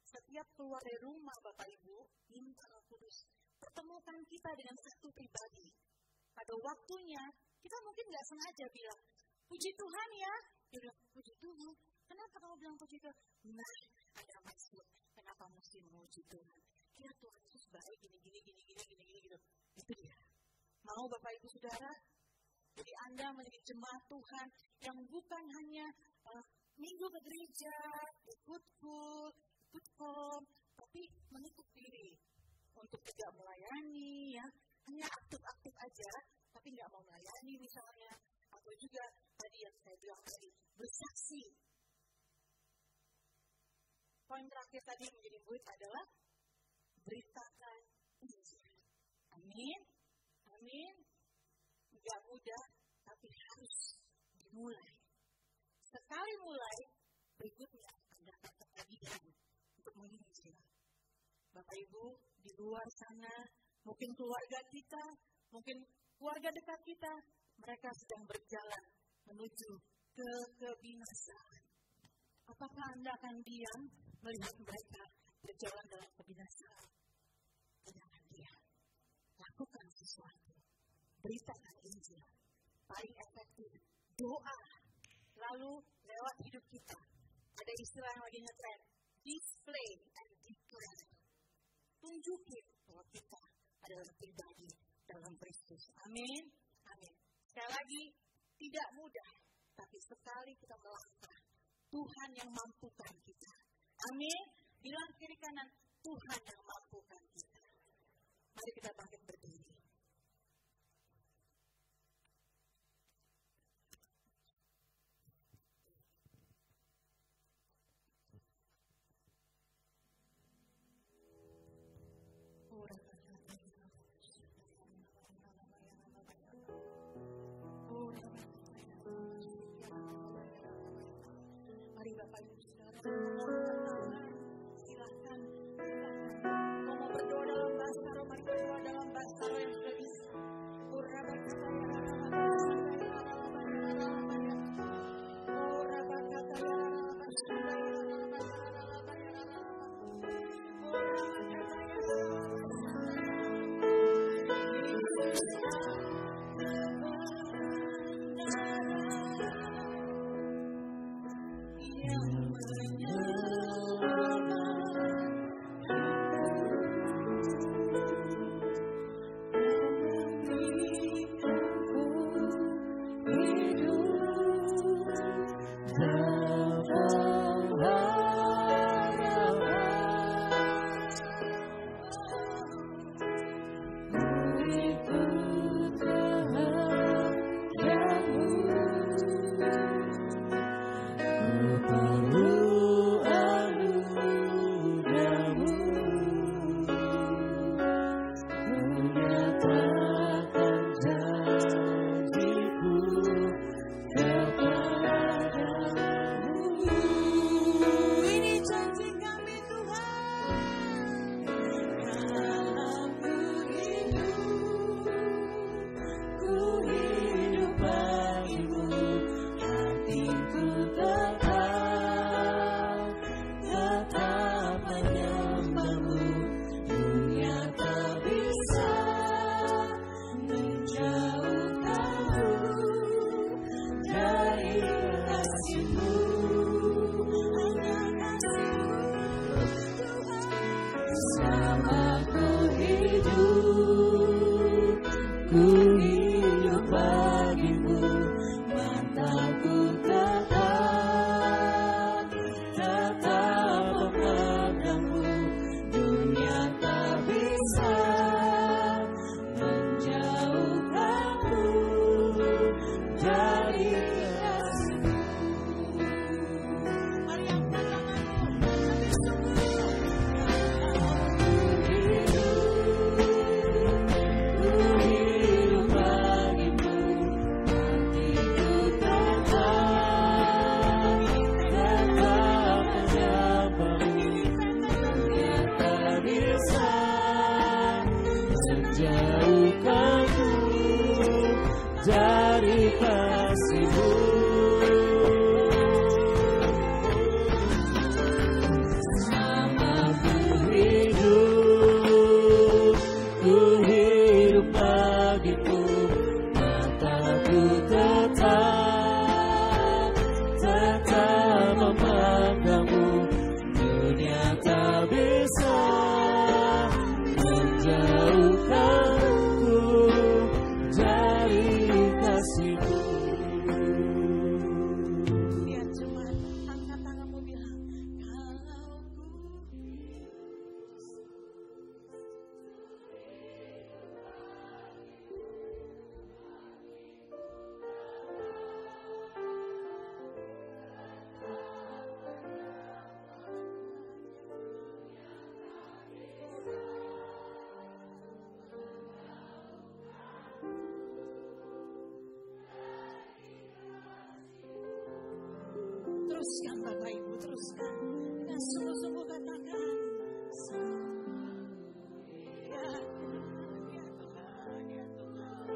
Setiap keluar dari rumah Bapak Ibu, minta Roh Kudus pertemukan kita dengan satu pribadi. Pada waktunya, kita mungkin nggak sengaja bilang, puji Tuhan ya. Dia bilang, puji Tuhan. Kenapa kamu bilang puji Tuhan? Nah, ada maksud. Kenapa mesti memuji Tuhan? Kira Tuhan Yesus baik, gini gitu. Itu dia. Mau Bapak Ibu Saudara? Jadi Anda menjadi jemaat Tuhan yang bukan hanya minggu ke gereja, ikut home, tapi menutup diri untuk tidak melayani, ya. Hanya aktif-aktif aja, tapi nggak mau melayani misalnya. Atau juga tadi yang saya bilang tadi, bersaksi. Poin terakhir tadi menjadi murid adalah beritakan Injil. Amin. Amin. Nggak mudah, tapi harus dimulai. Sekali mulai, berikutnya Anda akan ketagihan untuk menginjil. Bapak Ibu, di luar sana, mungkin keluarga kita, mungkin keluarga dekat kita, mereka sedang berjalan menuju ke kebinasaan. Apakah Anda akan diam melihat mereka berjalan dalam kebinasaan? Jangan diam. Lakukan sesuatu. Beritakan Injil. Paling efektif, doa. Lalu lewat hidup kita. Ada istilah yang lagi ngetren. Display and declare. Tunjukin bahwa kita adalah pribadi dalam Kristus. Amin. Amin. Sekali lagi, tidak mudah. Tapi sekali kita melangkah, Tuhan yang mampukan kita. Amin. Bilang kiri kanan, Tuhan yang mampukan kita. Mari kita bangkit berdiri. Mari Bapak Ibu Saudara, silakan. Mau berdoa dalam bahasa roh, mari berdoa dalam bahasa roh Teruskan Bapak Ibu, teruskan. Dengan sungguh-sungguh katakan. Ya Tuhan, ya Tuhan, ya Tuhan.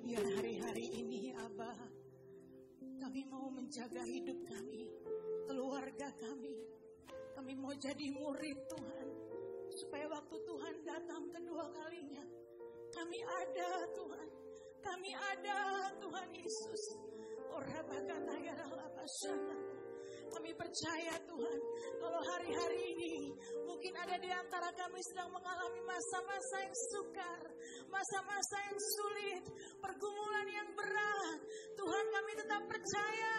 Biar hari-hari ini Abah, kami mau menjaga hidup kami, keluarga kami. Kami mau jadi murid Tuhan, supaya waktu Tuhan datang kedua kalinya, kami ada Tuhan. Kami ada Tuhan Yesus. Kami percaya Tuhan, kalau hari-hari ini mungkin ada di antara kami sedang mengalami masa-masa yang sukar, masa-masa yang sulit, pergumulan yang berat. Tuhan, kami tetap percaya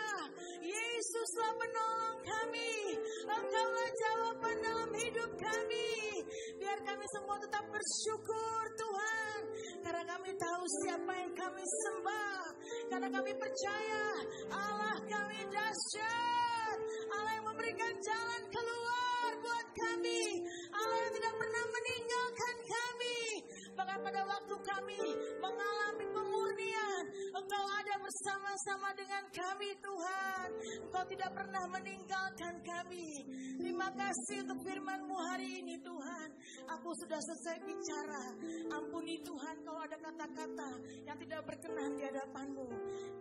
Yesuslah penolong kami. Engkaulah jawaban dalam hidup kami. Biar kami semua tetap bersyukur Tuhan, karena kami tahu siapa yang kami sembah. Karena kami percaya Allah kami dahsyat, Allah yang memberikan jalan keluar buat kami, Allah yang tidak pernah meninggalkan kami. Bahkan pada waktu kami mengalami pemurnian, Engkau ada bersama-sama dengan kami Tuhan. Engkau tidak pernah meninggalkan kami. Terima kasih untuk firman-Mu hari ini Tuhan. Aku sudah selesai bicara. Ampuni Tuhan kalau ada kata-kata yang tidak berkenan di hadapan-Mu.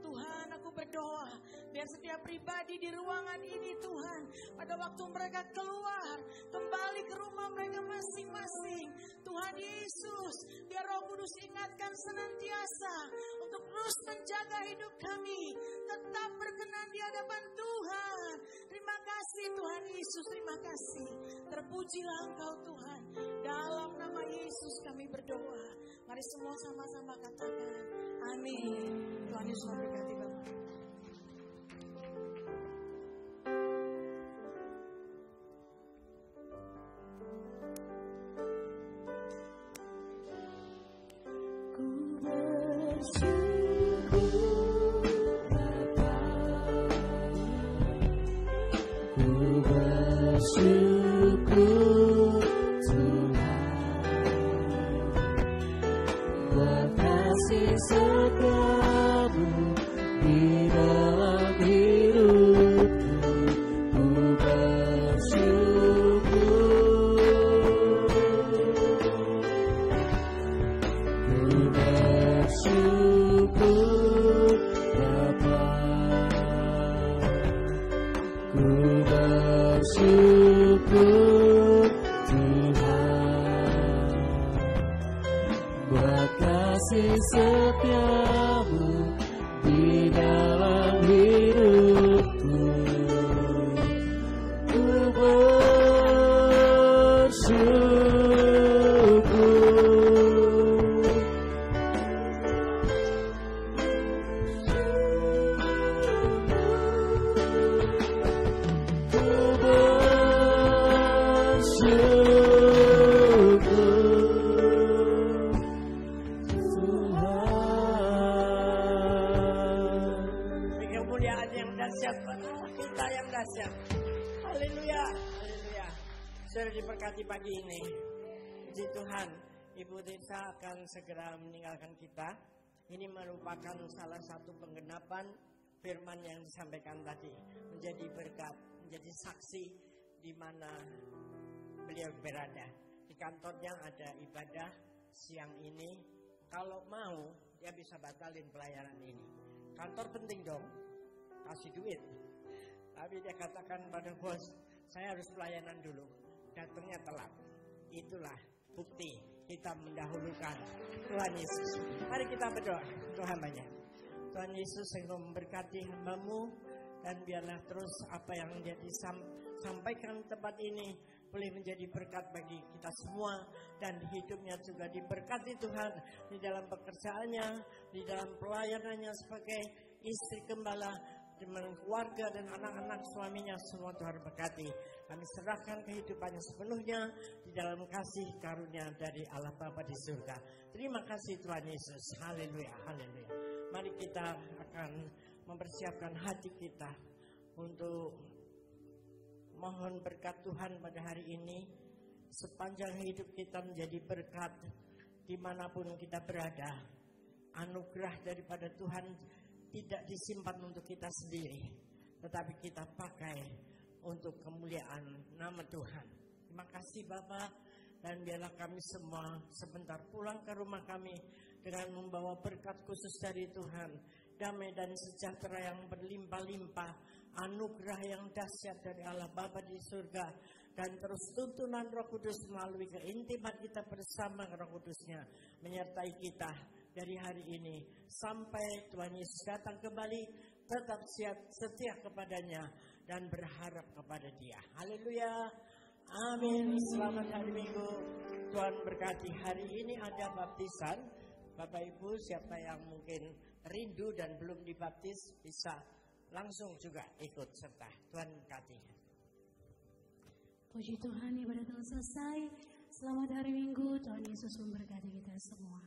Tuhan, aku berdoa biar setiap pribadi di ruangan ini Tuhan, pada waktu mereka keluar kembali ke rumah mereka masing-masing, Tuhan Yesus, biar Roh Kudus ingatkan senantiasa untuk terus menjaga hidup kami tetap berkenan di hadapan Tuhan. Terima kasih Tuhan Yesus, terima kasih. Terpujilah Engkau Tuhan. Dalam nama Yesus kami berdoa. Mari semua sama-sama katakan amin. Tuhan Yesus memberkati Bapak. Segera meninggalkan kita. Ini merupakan salah satu penggenapan firman yang disampaikan tadi, menjadi berkat, menjadi saksi di mana beliau berada. Di kantornya ada ibadah siang ini. Kalau mau dia bisa batalin pelayanan ini. Kantor penting dong, kasih duit. Tapi dia katakan pada bos, saya harus pelayanan dulu, datangnya telat. Itulah bukti kita mendahulukan Tuhan Yesus. Mari kita berdoa. Tuhan banyak. Tuhan Yesus yang memberkati hamba-Mu, dan biarlah terus apa yang dia disampaikan tempat ini boleh menjadi berkat bagi kita semua, dan hidupnya juga diberkati Tuhan di dalam pekerjaannya, di dalam pelayanannya sebagai istri gembala, dengan keluarga dan anak-anak suaminya, semua Tuhan berkati. Kami serahkan kehidupannya sepenuhnya di dalam kasih karunia dari Allah Bapa di surga. Terima kasih Tuhan Yesus. Haleluya, haleluya. Mari kita akan mempersiapkan hati kita untuk mohon berkat Tuhan pada hari ini. Sepanjang hidup kita menjadi berkat dimanapun kita berada. Anugerah daripada Tuhan tidak disimpan untuk kita sendiri, tetapi kita pakai untuk kemuliaan nama Tuhan. Terima kasih Bapak, dan biarlah kami semua sebentar pulang ke rumah kami dengan membawa berkat khusus dari Tuhan, damai dan sejahtera yang berlimpah-limpah, anugerah yang dahsyat dari Allah Bapa di surga, dan terus tuntunan Roh Kudus melalui keintiman kita bersama Roh Kudusnya menyertai kita dari hari ini sampai Tuhan Yesus datang kembali. Tetap setia kepadanya dan berharap kepada Dia. Haleluya. Amin. Selamat hari Minggu. Tuhan berkati. Hari ini ada baptisan. Bapak Ibu, siapa yang mungkin rindu dan belum dibaptis bisa langsung juga ikut serta. Tuhan berkati. Puji Tuhan, ibadah telah selesai. Selamat hari Minggu. Tuhan Yesus memberkati kita semua.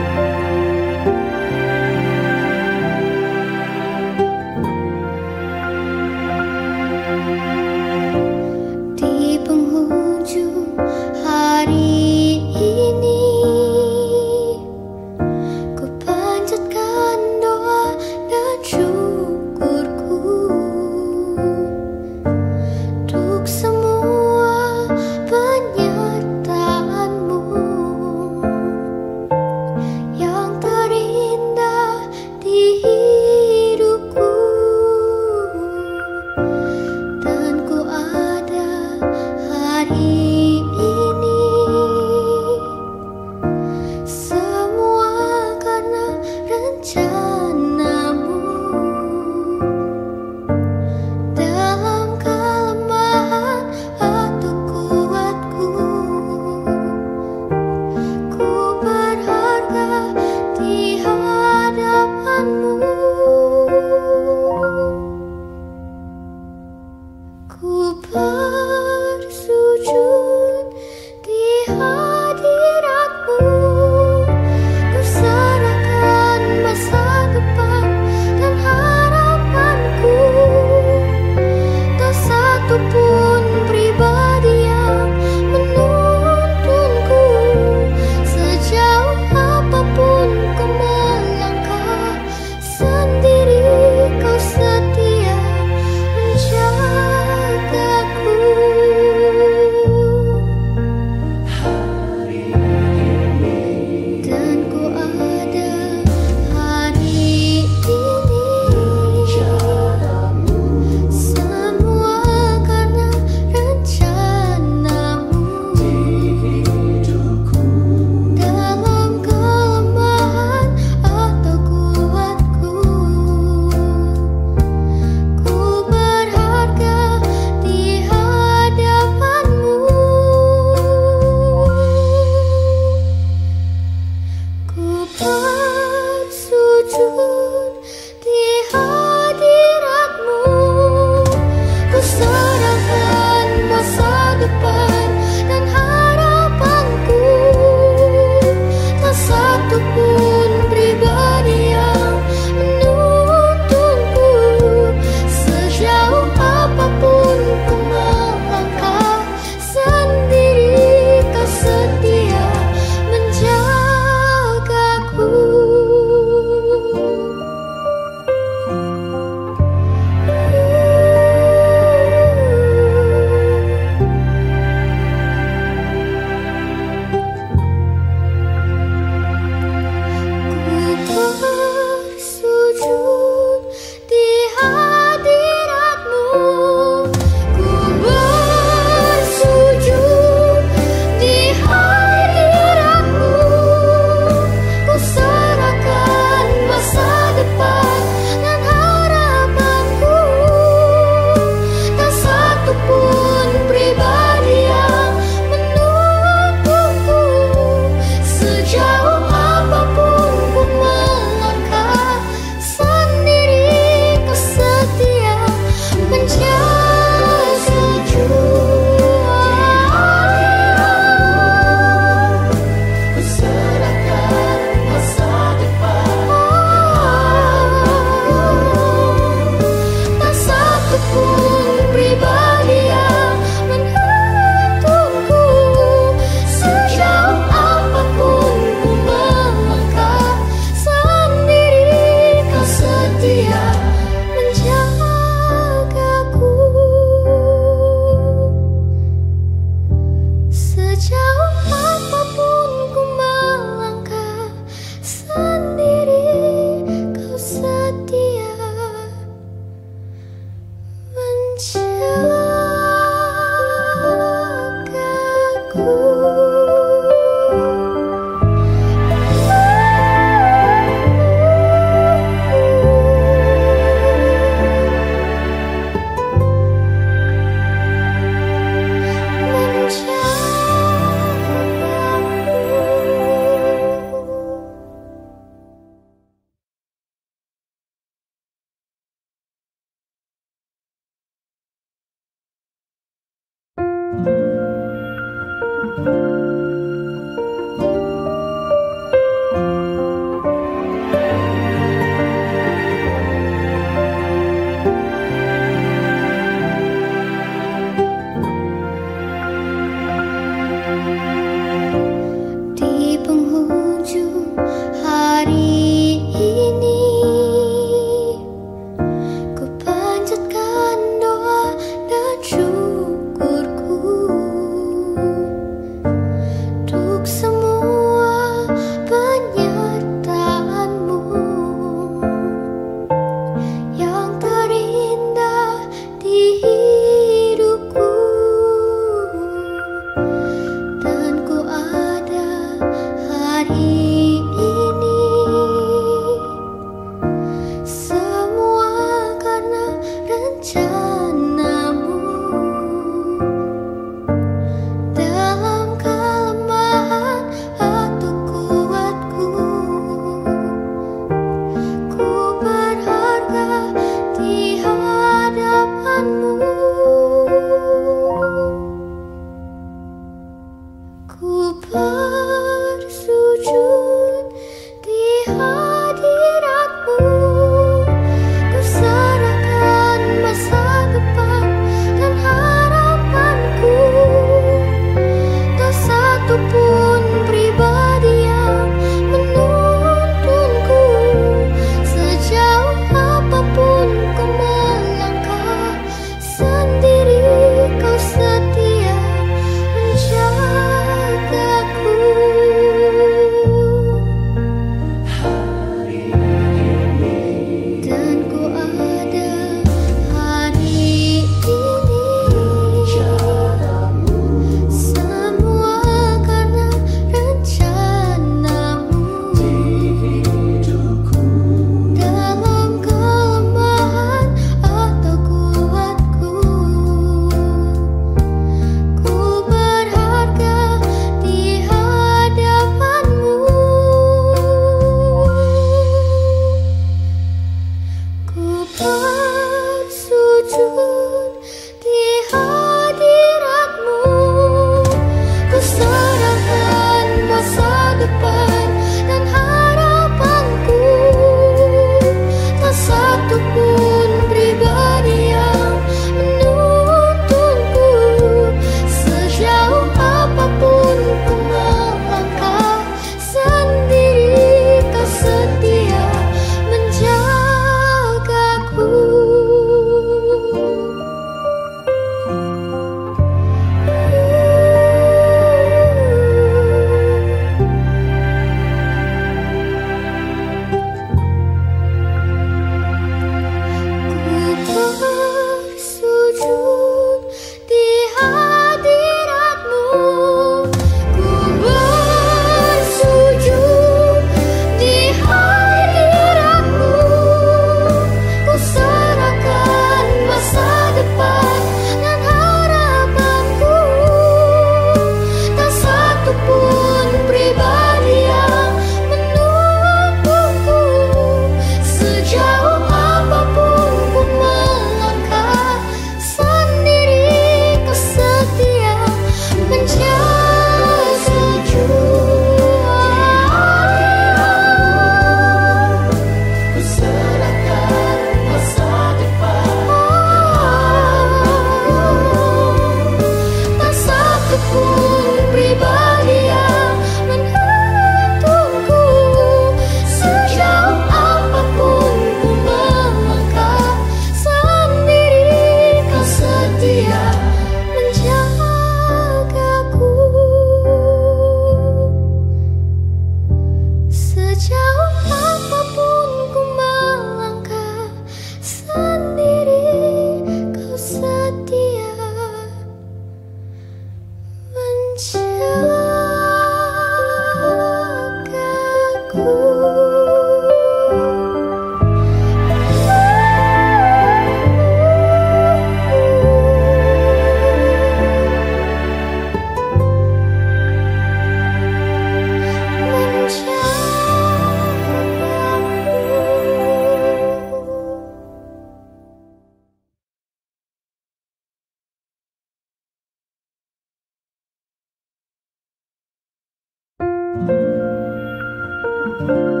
Tuhan.